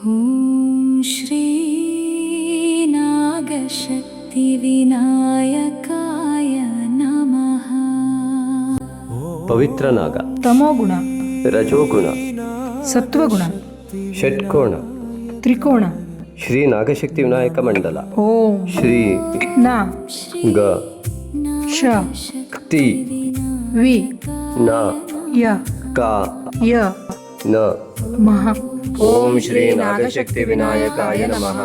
ಓಂ ಶ್ರೀ ನಾಗಶಕ್ತಿ ವಿನಾಯಕಾಯ ನಮಃ. ಪವಿತ್ರ ನಾಗ, ತಮೋಗುಣ, ರಜೋಗುಣ, ಸತ್ವಗುಣ, ಷಟ್ಕೋಣ, ತ್ರಿಕೋಣ. ಶ್ರೀ ನಾಗಶಕ್ತಿ ವಿನಾಯಕ ಮಂಡಲ. ಓಂ ಶ್ರೀ ನ ಗ ಶ ತಿ ವಿ ನ ಯ ಕ ಯ ನ. ಮಹ. ಓಂ ಶ್ರೀ ನಾಗಶಕ್ತಿ ವಿನಾಯಕಾಯ ನಮಃ.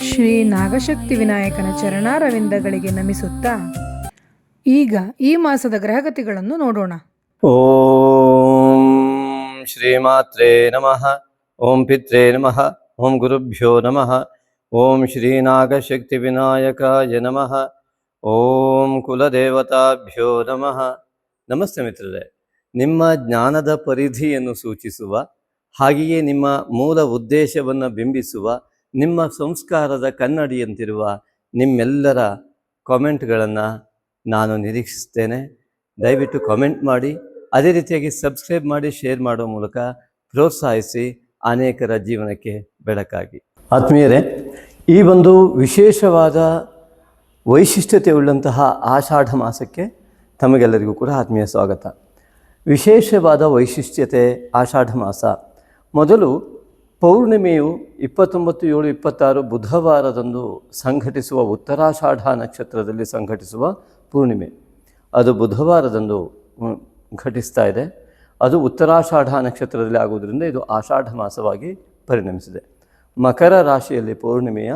ಶ್ರೀ ನಾಗಶಕ್ತಿ ವಿನಾಯಕನ ಚರಣಾರವಿಂದಗಳಿಗೆ ನಮಿಸುತ್ತಾ ಈಗ ಈ ಮಾಸದ ಗ್ರಹಗತಿಗಳನ್ನು ನೋಡೋಣ. ಓಂ ಶ್ರೀಮಾತ್ರೇ ನಮಃ. ಓಂ ಪಿತ್ರೇ ನಮಃ. ಓಂ ಗುರುಭ್ಯೋ ನಮಃ. ಓಂ ಶ್ರೀ ನಾಗಶಕ್ತಿ ವಿನಾಯಕಾಯ ನಮಃ. ಓಂ ಕುಲದೇವತಾಭ್ಯೋ ನಮಃ. ನಮಸ್ತೆ ಮಿತ್ರರೇ. ನಿಮ್ಮ ಜ್ಞಾನದ ಪರಿಧಿಯನ್ನು ಸೂಚಿಸುವ, ಹಾಗೆಯೇ ನಿಮ್ಮ ಮೂಲ ಉದ್ದೇಶವನ್ನು ಬಿಂಬಿಸುವ, ನಿಮ್ಮ ಸಂಸ್ಕಾರದ ಕನ್ನಡಿಯಂತಿರುವ ನಿಮ್ಮೆಲ್ಲರ ಕಾಮೆಂಟ್ಗಳನ್ನು ನಾನು ನಿರೀಕ್ಷಿಸ್ತೇನೆ. ದಯವಿಟ್ಟು ಕಾಮೆಂಟ್ ಮಾಡಿ, ಅದೇ ರೀತಿಯಾಗಿ ಸಬ್ಸ್ಕ್ರೈಬ್ ಮಾಡಿ, ಶೇರ್ ಮಾಡೋ ಮೂಲಕ ಪ್ರೋತ್ಸಾಹಿಸಿ ಅನೇಕರ ಜೀವನಕ್ಕೆ ಬೆಳಕಾಗಿ. ಆತ್ಮೀಯರೇ, ಈ ಒಂದು ವಿಶೇಷವಾದ ವೈಶಿಷ್ಟ್ಯತೆ ಉಳ್ಳಂತಹ ಆಷಾಢ ಮಾಸಕ್ಕೆ ತಮಗೆಲ್ಲರಿಗೂ ಕೂಡ ಆತ್ಮೀಯ ಸ್ವಾಗತ. ವಿಶೇಷವಾದ ವೈಶಿಷ್ಟ್ಯತೆ ಆಷಾಢ ಮಾಸ. ಮೊದಲು ಪೌರ್ಣಿಮೆಯು 29/7/26 ಬುಧವಾರದಂದು ಸಂಘಟಿಸುವ ಉತ್ತರಾಷಾಢ ನಕ್ಷತ್ರದಲ್ಲಿ ಸಂಘಟಿಸುವ ಪೂರ್ಣಿಮೆ, ಅದು ಬುಧವಾರದಂದು ಘಟಿಸ್ತಾ ಇದೆ. ಅದು ಉತ್ತರಾಷಾಢ ನಕ್ಷತ್ರದಲ್ಲಿ ಆಗುವುದರಿಂದ ಇದು ಆಷಾಢ ಮಾಸವಾಗಿ ಪರಿಣಮಿಸಿದೆ. ಮಕರ ರಾಶಿಯಲ್ಲಿ ಪೌರ್ಣಿಮೆಯ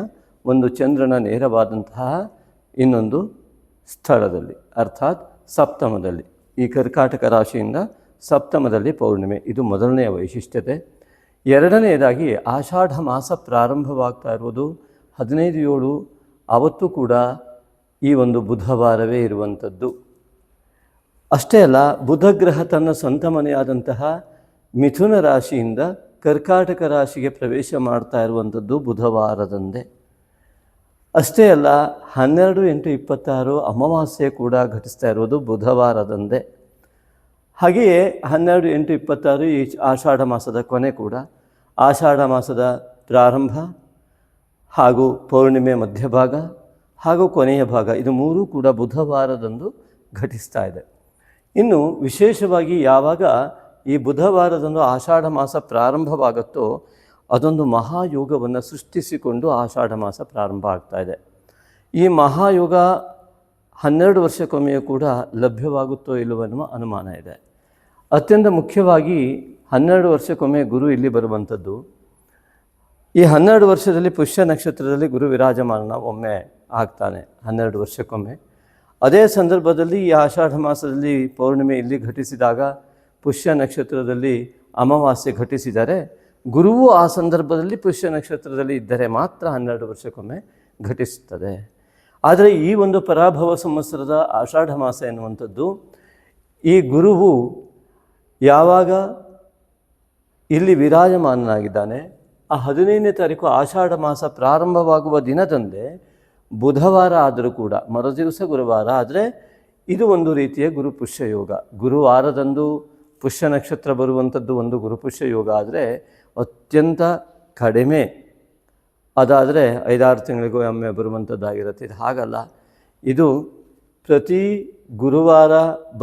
ಒಂದು ಚಂದ್ರನ ನೇರವಾದಂತಹ ಇನ್ನೊಂದು ಸ್ಥಳದಲ್ಲಿ, ಅರ್ಥಾತ್ ಸಪ್ತಮದಲ್ಲಿ, ಈ ಕರ್ಕಾಟಕ ರಾಶಿಯಿಂದ ಸಪ್ತಮದಲ್ಲಿ ಪೌರ್ಣಿಮೆ, ಇದು ಮೊದಲನೆಯ ವೈಶಿಷ್ಟ್ಯತೆ. ಎರಡನೆಯದಾಗಿ ಆಷಾಢ ಮಾಸ ಪ್ರಾರಂಭವಾಗ್ತಾ ಇರುವುದು 15/7, ಆವತ್ತೂ ಕೂಡ ಈ ಒಂದು ಬುಧವಾರವೇ ಇರುವಂಥದ್ದು. ಅಷ್ಟೇ ಅಲ್ಲ, ಬುಧಗ್ರಹ ತನ್ನ ಸ್ವಂತ ಮನೆಯಾದಂತಹ ಮಿಥುನ ರಾಶಿಯಿಂದ ಕರ್ಕಾಟಕ ರಾಶಿಗೆ ಪ್ರವೇಶ ಮಾಡ್ತಾ ಇರುವಂಥದ್ದು ಬುಧವಾರದಂದೇ. ಅಷ್ಟೇ ಅಲ್ಲ, 12/8/26 ಅಮಾವಾಸ್ಯೆ ಕೂಡ ಘಟಿಸ್ತಾ ಇರುವುದು ಬುಧವಾರದಂದೇ. ಹಾಗೆಯೇ 12/8/26 ಈ ಆಷಾಢ ಮಾಸದ ಕೊನೆ ಕೂಡ, ಆಷಾಢ ಮಾಸದ ಪ್ರಾರಂಭ ಹಾಗೂ ಪೌರ್ಣಿಮೆ ಮಧ್ಯಭಾಗ ಹಾಗೂ ಕೊನೆಯ ಭಾಗ, ಇದು ಮೂರೂ ಕೂಡ ಬುಧವಾರದಂದು ಘಟಿಸ್ತಾ ಇದೆ. ಇನ್ನು ವಿಶೇಷವಾಗಿ ಯಾವಾಗ ಈ ಬುಧವಾರದಂದು ಆಷಾಢ ಮಾಸ ಪ್ರಾರಂಭವಾಗುತ್ತೋ ಅದೊಂದು ಮಹಾಯೋಗವನ್ನು ಸೃಷ್ಟಿಸಿಕೊಂಡು ಆಷಾಢ ಮಾಸ ಪ್ರಾರಂಭ ಆಗ್ತಾ ಇದೆ. ಈ ಮಹಾಯೋಗ 12 ವರ್ಷಕ್ಕೊಮ್ಮೆಯೂ ಕೂಡ ಲಭ್ಯವಾಗುತ್ತೋ ಇಲ್ಲವೋ ಎನ್ನುವ ಅನುಮಾನ ಇದೆ. ಅತ್ಯಂತ ಮುಖ್ಯವಾಗಿ 12 ವರ್ಷಕ್ಕೊಮ್ಮೆ ಗುರು ಇಲ್ಲಿ ಬರುವಂಥದ್ದು. ಈ 12 ವರ್ಷದಲ್ಲಿ ಪುಷ್ಯ ನಕ್ಷತ್ರದಲ್ಲಿ ಗುರು ವಿರಾಜಮಾನ ಒಮ್ಮೆ ಆಗ್ತಾನೆ, 12 ವರ್ಷಕ್ಕೊಮ್ಮೆ. ಅದೇ ಸಂದರ್ಭದಲ್ಲಿ ಈ ಆಷಾಢ ಮಾಸದಲ್ಲಿ ಪೌರ್ಣಿಮೆ ಇಲ್ಲಿ ಘಟಿಸಿದಾಗ ಪುಷ್ಯ ನಕ್ಷತ್ರದಲ್ಲಿ ಅಮಾವಾಸ್ಯೆ ಘಟಿಸಿದರೆ, ಗುರುವು ಆ ಸಂದರ್ಭದಲ್ಲಿ ಪುಷ್ಯ ನಕ್ಷತ್ರದಲ್ಲಿ ಇದ್ದರೆ ಮಾತ್ರ 12 ವರ್ಷಕ್ಕೊಮ್ಮೆ ಘಟಿಸುತ್ತದೆ. ಆದರೆ ಈ ಒಂದು ಪರಾಭವ ಸಂವತ್ಸರದ ಆಷಾಢ ಮಾಸ ಎನ್ನುವಂಥದ್ದು, ಈ ಗುರುವು ಯಾವಾಗ ಇಲ್ಲಿ ವಿರಾಜಮಾನನಾಗಿದ್ದಾನೆ, ಆ 15ನೇ ತಾರೀಕು ಆಷಾಢ ಮಾಸ ಪ್ರಾರಂಭವಾಗುವ ದಿನದಂದೇ ಬುಧವಾರ ಆದರೂ ಕೂಡ, ಮರುದಿವಸ ಗುರುವಾರ ಆದರೆ ಇದು ಒಂದು ರೀತಿಯ ಗುರುಪುಷ್ಯ ಯೋಗ. ಗುರುವಾರದಂದು ಪುಷ್ಯ ನಕ್ಷತ್ರ ಬರುವಂಥದ್ದು ಒಂದು ಗುರುಪುಷ್ಯ ಯೋಗ ಆದರೆ ಅತ್ಯಂತ ಕಡಿಮೆ, ಅದಾದರೆ 5-6 ತಿಂಗಳಿಗೂ ಒಮ್ಮೆ ಬರುವಂಥದ್ದಾಗಿರುತ್ತೆ. ಇದು ಹಾಗಲ್ಲ, ಇದು ಪ್ರತಿ ಗುರುವಾರ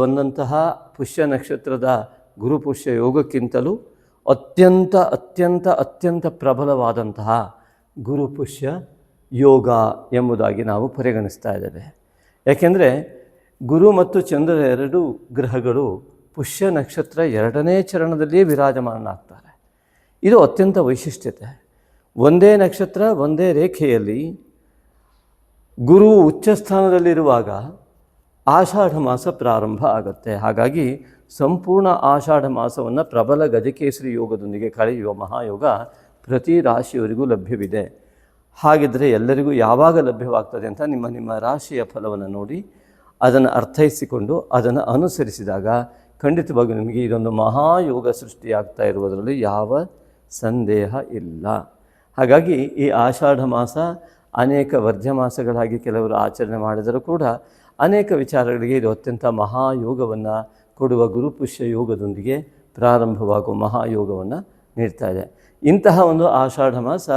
ಬಂದಂತಹ ಪುಷ್ಯ ನಕ್ಷತ್ರದ ಗುರುಪುಷ್ಯ ಯೋಗಕ್ಕಿಂತಲೂ ಅತ್ಯಂತ ಅತ್ಯಂತ ಅತ್ಯಂತ ಪ್ರಬಲವಾದಂತಹ ಗುರುಪುಷ್ಯ ಯೋಗ ಎಂಬುದಾಗಿ ನಾವು ಪರಿಗಣಿಸ್ತಾ ಇದ್ದೇವೆ. ಯಾಕೆಂದರೆ ಗುರು ಮತ್ತು ಚಂದ್ರ ಎರಡು ಗ್ರಹಗಳು ಪುಷ್ಯ ನಕ್ಷತ್ರ 2ನೇ ಚರಣದಲ್ಲಿಯೇ ವಿರಾಜಮಾನನಾಗ್ತಾರೆ. ಇದು ಅತ್ಯಂತ ವೈಶಿಷ್ಟ್ಯತೆ. ಒಂದೇ ನಕ್ಷತ್ರ ಒಂದೇ ರೇಖೆಯಲ್ಲಿ ಗುರು ಉಚ್ಚ ಸ್ಥಾನದಲ್ಲಿರುವಾಗ ಆಷಾಢ ಮಾಸ ಪ್ರಾರಂಭ ಆಗುತ್ತೆ. ಹಾಗಾಗಿ ಸಂಪೂರ್ಣ ಆಷಾಢ ಮಾಸವನ್ನು ಪ್ರಬಲ ಗಜಕೇಸರಿ ಯೋಗದೊಂದಿಗೆ ಕಳೆಯುವ ಮಹಾಯೋಗ ಪ್ರತಿ ರಾಶಿಯವರಿಗೂ ಲಭ್ಯವಿದೆ. ಹಾಗಿದ್ದರೆ ಎಲ್ಲರಿಗೂ ಯಾವಾಗ ಲಭ್ಯವಾಗ್ತದೆ ಅಂತ ನಿಮ್ಮ ನಿಮ್ಮ ರಾಶಿಯ ಫಲವನ್ನು ನೋಡಿ ಅದನ್ನು ಅರ್ಥೈಸಿಕೊಂಡು ಅದನ್ನು ಅನುಸರಿಸಿದಾಗ ಖಂಡಿತವಾಗಿ ನಿಮಗೆ ಇದೊಂದು ಮಹಾಯೋಗ ಸೃಷ್ಟಿಯಾಗ್ತಾ ಇರುವುದರಲ್ಲಿ ಯಾವ ಸಂದೇಹ ಇಲ್ಲ. ಹಾಗಾಗಿ ಈ ಆಷಾಢ ಮಾಸ ಅನೇಕ ವರ್ಜ್ಯ ಮಾಸಗಳಾಗಿ ಕೆಲವರು ಆಚರಣೆ ಮಾಡಿದರೂ ಕೂಡ ಅನೇಕ ವಿಚಾರಗಳಿಗೆ ಇದು ಅತ್ಯಂತ ಮಹಾಯೋಗವನ್ನು ಕೊಡುವ ಗುರುಪುಷ್ಯ ಯೋಗದೊಂದಿಗೆ ಪ್ರಾರಂಭವಾಗುವ ಮಹಾಯೋಗವನ್ನು ನೀಡ್ತಾ ಇದೆ. ಇಂತಹ ಒಂದು ಆಷಾಢ ಮಾಸ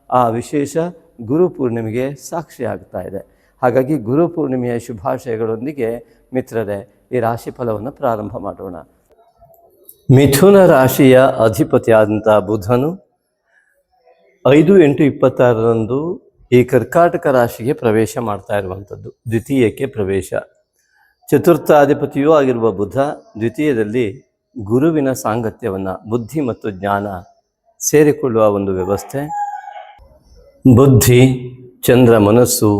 ಆ ವಿಶೇಷ ಗುರುಪೂರ್ಣಿಮೆಗೆ ಸಾಕ್ಷಿ ಆಗ್ತಾ ಇದೆ. ಹಾಗಾಗಿ ಗುರುಪೂರ್ಣಿಮೆಯ ಶುಭಾಶಯಗಳೊಂದಿಗೆ ಮಿತ್ರರೇ ಈ ರಾಶಿ ಫಲವನ್ನು ಪ್ರಾರಂಭ ಮಾಡೋಣ. ಮಿಥುನ ರಾಶಿಯ ಅಧಿಪತಿಯಾದಂಥ ಬುಧನು 5/8/26 ಈ ಕರ್ಕಾಟಕ ರಾಶಿಗೆ ಪ್ರವೇಶ ಮಾಡ್ತಾ ಇರುವಂಥದ್ದು, ದ್ವಿತೀಯಕ್ಕೆ ಪ್ರವೇಶ. ಚತುರ್ಥಾಧಿಪತಿಯೂ ಆಗಿರುವ ಬುಧ ದ್ವಿತೀಯದಲ್ಲಿ ಗುರುವಿನ ಸಾಂಗತ್ಯವನ್ನು, ಬುದ್ಧಿ ಮತ್ತು ಜ್ಞಾನ ಸೇರಿಕೊಳ್ಳುವ ಒಂದು ವ್ಯವಸ್ಥೆ. ಬುದ್ಧಿ, ಚಂದ್ರ ಮನಸ್ಸು,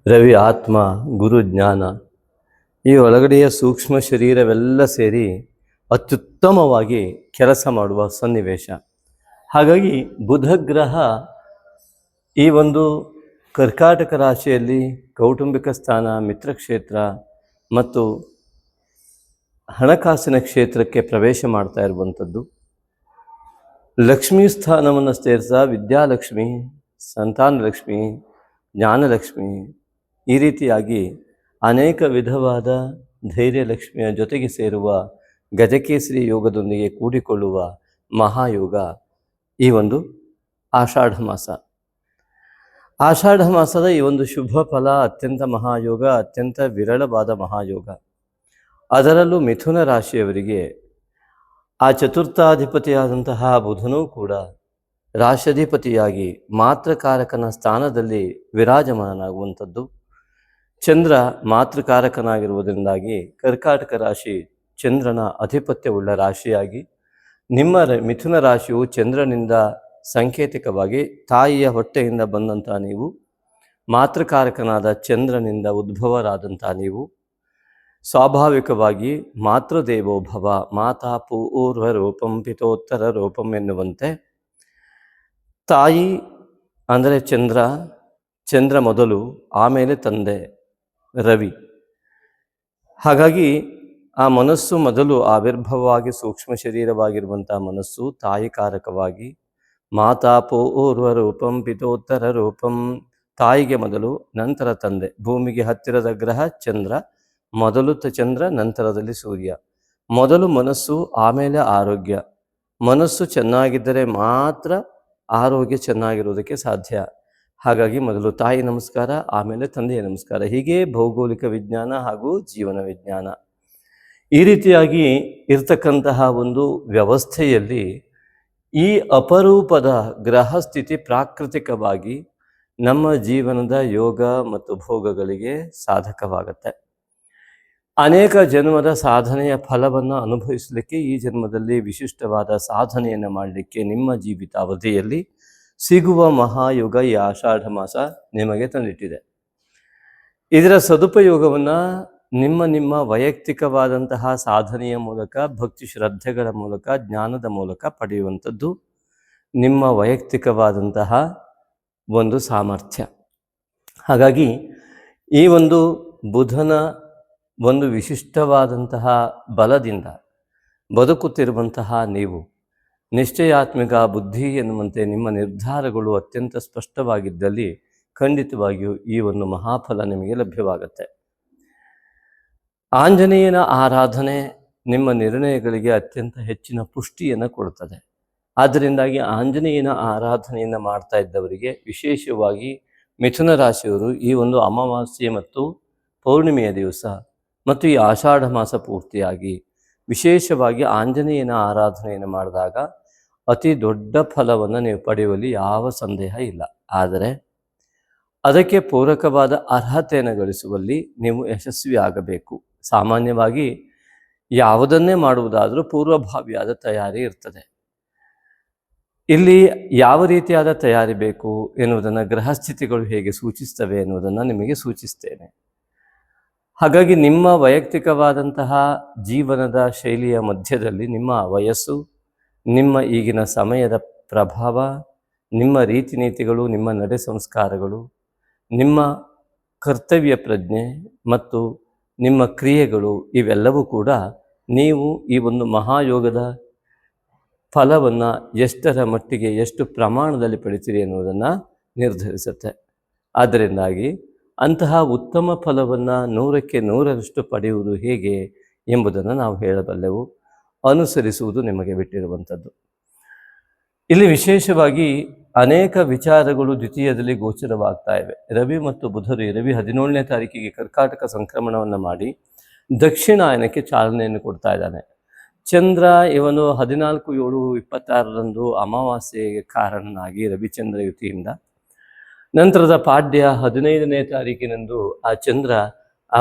ರವಿ ಆತ್ಮ, ಗುರು ಜ್ಞಾನ, ಈ ಒಳಗಡೆಯ ಸೂಕ್ಷ್ಮ ಶರೀರವೆಲ್ಲ ಸೇರಿ ಅತ್ಯುತ್ತಮವಾಗಿ ಕೆಲಸ ಮಾಡುವ ಸನ್ನಿವೇಶ. ಹಾಗಾಗಿ ಬುಧ ಗ್ರಹ ಈ ಒಂದು ಕರ್ಕಾಟಕ ರಾಶಿಯಲ್ಲಿ ಕೌಟುಂಬಿಕ ಸ್ಥಾನ, ಮಿತ್ರಕ್ಷೇತ್ರ ಮತ್ತು ಹಣಕಾಸಿನ ಕ್ಷೇತ್ರಕ್ಕೆ ಪ್ರವೇಶ ಮಾಡ್ತಾ ಇರುವಂಥದ್ದು. ಲಕ್ಷ್ಮೀ ಸ್ಥಾನವನ್ನು ಸೇರಿಸ ವಿದ್ಯಾಲಕ್ಷ್ಮಿ, ಸಂತಾನಲಕ್ಷ್ಮಿ, ಜ್ಞಾನಲಕ್ಷ್ಮಿ, ಈ ರೀತಿಯಾಗಿ ಅನೇಕ ವಿಧವಾದ ಧೈರ್ಯಲಕ್ಷ್ಮಿಯ ಜೊತೆಗೆ ಸೇರುವ ಗಜಕೇಸರಿ ಯೋಗದೊಂದಿಗೆ ಕೂಡಿಕೊಳ್ಳುವ ಮಹಾಯೋಗ ಈ ಒಂದು ಆಷಾಢ ಮಾಸ. ಆಷಾಢ ಮಾಸದ ಈ ಒಂದು ಶುಭ ಫಲ ಅತ್ಯಂತ ಮಹಾಯೋಗ, ಅತ್ಯಂತ ವಿರಳವಾದ ಮಹಾಯೋಗ. ಅದರಲ್ಲೂ ಮಿಥುನ ರಾಶಿಯವರಿಗೆ ಆ ಚತುರ್ಥಾಧಿಪತಿಯಾದಂತಹ ಬುಧನೂ ಕೂಡ ರಾಶಿಯಾಧಿಪತಿಯಾಗಿ ಮಾತೃಕಾರಕನ ಸ್ಥಾನದಲ್ಲಿ ವಿರಾಜಮಾನನಾಗುವಂಥದ್ದು. ಚಂದ್ರ ಮಾತೃಕಾರಕನಾಗಿರುವುದರಿಂದಾಗಿ ಕರ್ಕಾಟಕ ರಾಶಿ ಚಂದ್ರನ ಆಧಿಪತ್ಯವುಳ್ಳ ರಾಶಿಯಾಗಿ, ನಿಮ್ಮ ಮಿಥುನ ರಾಶಿಯು ಚಂದ್ರನಿಂದ ಸಾಂಕೇತಿಕವಾಗಿ ತಾಯಿಯ ಹೊಟ್ಟೆಯಿಂದ ಬಂದಂಥ ನೀವು, ಮಾತೃಕಾರಕನಾದ ಚಂದ್ರನಿಂದ ಉದ್ಭವರಾದಂಥ ನೀವು ಸ್ವಾಭಾವಿಕವಾಗಿ ಮಾತೃದೇವೋಭವ, ಮಾತಾ ಪೂರ್ವ ರೂಪಂ ಪಿತೋತ್ತರ ರೂಪಂ ಎನ್ನುವಂತೆ ತಾಯಿ ಅಂದರೆ ಚಂದ್ರ, ಚಂದ್ರ ಮೊದಲು, ಆಮೇಲೆ ತಂದೆ ರವಿ. ಹಾಗಾಗಿ ಆ ಮನಸ್ಸು ಮೊದಲು ಆವಿರ್ಭವವಾಗಿ ಸೂಕ್ಷ್ಮ ಶರೀರವಾಗಿರುವಂಥ ಮನಸ್ಸು ತಾಯಿ ಕಾರಕವಾಗಿ, ಮಾತಾ ಪೂರ್ವ ರೂಪಂ ಪಿತೋತ್ತರ ರೂಪಂ, ತಾಯಿಗೆ ಮೊದಲು, ನಂತರ ತಂದೆ. ಭೂಮಿಗೆ ಹತ್ತಿರದ ಗ್ರಹ ಚಂದ್ರ, ಮೊದಲು ಚಂದ್ರ, ನಂತರದಲ್ಲಿ ಸೂರ್ಯ. ಮೊದಲು ಮನಸ್ಸು, ಆಮೇಲೆ ಆರೋಗ್ಯ. ಮನಸ್ಸು ಚೆನ್ನಾಗಿದ್ದರೆ ಮಾತ್ರ ಆರೋಗ್ಯ ಚೆನ್ನಾಗಿರೋದಕ್ಕೆ ಸಾಧ್ಯ. ಹಾಗಾಗಿ ಮೊದಲು ತಾಯಿ ನಮಸ್ಕಾರ, ಆಮೇಲೆ ತಂದೆಯ ನಮಸ್ಕಾರ. ಹೀಗೆ ಭೌಗೋಳಿಕ ವಿಜ್ಞಾನ ಹಾಗೂ ಜೀವನ ವಿಜ್ಞಾನ ಈ ರೀತಿಯಾಗಿ ಇರ್ತಕ್ಕಂತಹ ಒಂದು ವ್ಯವಸ್ಥೆಯಲ್ಲಿ ಈ ಅಪರೂಪದ ಗ್ರಹ ಸ್ಥಿತಿ ಪ್ರಾಕೃತಿಕವಾಗಿ ನಮ್ಮ ಜೀವನದ ಯೋಗ ಮತ್ತು ಭೋಗಗಳಿಗೆ ಸಾಧಕವಾಗುತ್ತೆ. ಅನೇಕ ಜನ್ಮದ ಸಾಧನೆಯ ಫಲವನ್ನು ಅನುಭವಿಸಲಿಕ್ಕೆ, ಈ ಜನ್ಮದಲ್ಲಿ ವಿಶಿಷ್ಟವಾದ ಸಾಧನೆಯನ್ನು ಮಾಡಲಿಕ್ಕೆ ನಿಮ್ಮ ಜೀವಿತಾವಧಿಯಲ್ಲಿ ಸಿಗುವ ಮಹಾಯುಗ ಈ ಆಷಾಢ ಮಾಸ ನಿಮಗೆ ತಂದಿಟ್ಟಿದೆ. ಇದರ ಸದುಪಯೋಗವನ್ನು ನಿಮ್ಮ ವೈಯಕ್ತಿಕವಾದಂತಹ ಸಾಧನೆಯ ಮೂಲಕ, ಭಕ್ತಿ ಶ್ರದ್ಧೆಗಳ ಮೂಲಕ, ಜ್ಞಾನದ ಮೂಲಕ ಪಡೆಯುವಂಥದ್ದು ನಿಮ್ಮ ವೈಯಕ್ತಿಕವಾದಂತಹ ಒಂದು ಸಾಮರ್ಥ್ಯ. ಹಾಗಾಗಿ ಈ ಒಂದು ಬುಧನ ಒಂದು ವಿಶಿಷ್ಟವಾದಂತಹ ಬಲದಿಂದ ಬದುಕುತ್ತಿರುವಂತಹ ನೀವು ನಿಶ್ಚಯಾತ್ಮಿಕ ಬುದ್ಧಿ ಎನ್ನುವಂತೆ ನಿಮ್ಮ ನಿರ್ಧಾರಗಳು ಅತ್ಯಂತ ಸ್ಪಷ್ಟವಾಗಿದ್ದಲ್ಲಿ ಖಂಡಿತವಾಗಿಯೂ ಈ ಒಂದು ಮಹಾಫಲ ನಿಮಗೆ ಲಭ್ಯವಾಗುತ್ತೆ. ಆಂಜನೇಯನ ಆರಾಧನೆ ನಿಮ್ಮ ನಿರ್ಣಯಗಳಿಗೆ ಅತ್ಯಂತ ಹೆಚ್ಚಿನ ಪುಷ್ಟಿಯನ್ನು ಕೊಡುತ್ತದೆ. ಆದ್ದರಿಂದಾಗಿ ಆಂಜನೇಯನ ಆರಾಧನೆಯನ್ನು ಮಾಡ್ತಾ ಇದ್ದವರಿಗೆ, ವಿಶೇಷವಾಗಿ ಮಿಥುನ ರಾಶಿಯವರು ಈ ಒಂದು ಅಮಾವಾಸ್ಯೆ ಮತ್ತು ಪೌರ್ಣಿಮೆಯ ದಿವಸ ಮತ್ತು ಈ ಆಷಾಢ ಮಾಸ ಪೂರ್ತಿಯಾಗಿ ವಿಶೇಷವಾಗಿ ಆಂಜನೇಯನ ಆರಾಧನೆಯನ್ನು ಮಾಡಿದಾಗ ಅತಿ ದೊಡ್ಡ ಫಲವನ್ನು ನೀವು ಪಡೆಯುವಲ್ಲಿ ಯಾವ ಸಂದೇಹ ಇಲ್ಲ. ಆದರೆ ಅದಕ್ಕೆ ಪೂರಕವಾದ ಅರ್ಹತೆಯನ್ನು ಗಳಿಸುವಲ್ಲಿ ನೀವು ಯಶಸ್ವಿ ಆಗಬೇಕು. ಸಾಮಾನ್ಯವಾಗಿ ಯಾವುದನ್ನೇ ಮಾಡುವುದಾದರೂ ಪೂರ್ವಭಾವಿಯಾದ ತಯಾರಿ ಇರ್ತದೆ. ಇಲ್ಲಿ ಯಾವ ರೀತಿಯಾದ ತಯಾರಿ ಬೇಕು ಎನ್ನುವುದನ್ನು ಗ್ರಹಸ್ಥಿತಿಗಳು ಹೇಗೆ ಸೂಚಿಸ್ತವೆ ಎನ್ನುವುದನ್ನು ನಿಮಗೆ ಸೂಚಿಸ್ತೇನೆ. ಹಾಗಾಗಿ ನಿಮ್ಮ ವೈಯಕ್ತಿಕವಾದಂತಹ ಜೀವನದ ಶೈಲಿಯ ಮಧ್ಯದಲ್ಲಿ ನಿಮ್ಮ ವಯಸ್ಸು, ನಿಮ್ಮ ಈಗಿನ ಸಮಯದ ಪ್ರಭಾವ, ನಿಮ್ಮ ರೀತಿ ನೀತಿಗಳು, ನಿಮ್ಮ ನಡೆ ಸಂಸ್ಕಾರಗಳು, ನಿಮ್ಮ ಕರ್ತವ್ಯ ಪ್ರಜ್ಞೆ ಮತ್ತು ನಿಮ್ಮ ಕ್ರಿಯೆಗಳು ಇವೆಲ್ಲವೂ ಕೂಡ ನೀವು ಈ ಒಂದು ಮಹಾಯೋಗದ ಫಲವನ್ನು ಎಷ್ಟರ ಮಟ್ಟಿಗೆ, ಎಷ್ಟು ಪ್ರಮಾಣದಲ್ಲಿ ಪಡಿತೀರಿ ಎನ್ನುವುದನ್ನು ನಿರ್ಧರಿಸುತ್ತೆ. ಆದ್ದರಿಂದಾಗಿ ಅಂತಹ ಉತ್ತಮ ಫಲವನ್ನು 100ಕ್ಕೆ 100ರಷ್ಟು ಪಡೆಯುವುದು ಹೇಗೆ ಎಂಬುದನ್ನು ನಾವು ಹೇಳಬಲ್ಲೆವು. ಅನುಸರಿಸುವುದು ನಿಮಗೆ ಬಿಟ್ಟಿರುವಂಥದ್ದು. ಇಲ್ಲಿ ವಿಶೇಷವಾಗಿ ಅನೇಕ ವಿಚಾರಗಳು ದ್ವಿತೀಯದಲ್ಲಿ ಗೋಚರವಾಗ್ತಾ ಇವೆ. ರವಿ ಮತ್ತು ಬುಧರು, ರವಿ 17ನೇ ತಾರೀಕಿಗೆ ಕರ್ಕಾಟಕ ಸಂಕ್ರಮಣವನ್ನು ಮಾಡಿ ದಕ್ಷಿಣಾಯನಕ್ಕೆ ಚಾಲನೆಯನ್ನು ಕೊಡ್ತಾ ಇದ್ದಾನೆ. ಚಂದ್ರ ಇವನು 14/7/26 ಅಮಾವಾಸ್ಯೆಗೆ ಕಾರಣನಾಗಿ ರವಿಚಂದ್ರ ಯುತಿಯಿಂದ, ನಂತರದ ಪಾಡ್ಯ 15ನೇ ತಾರೀಕಿನಂದು ಆ ಚಂದ್ರ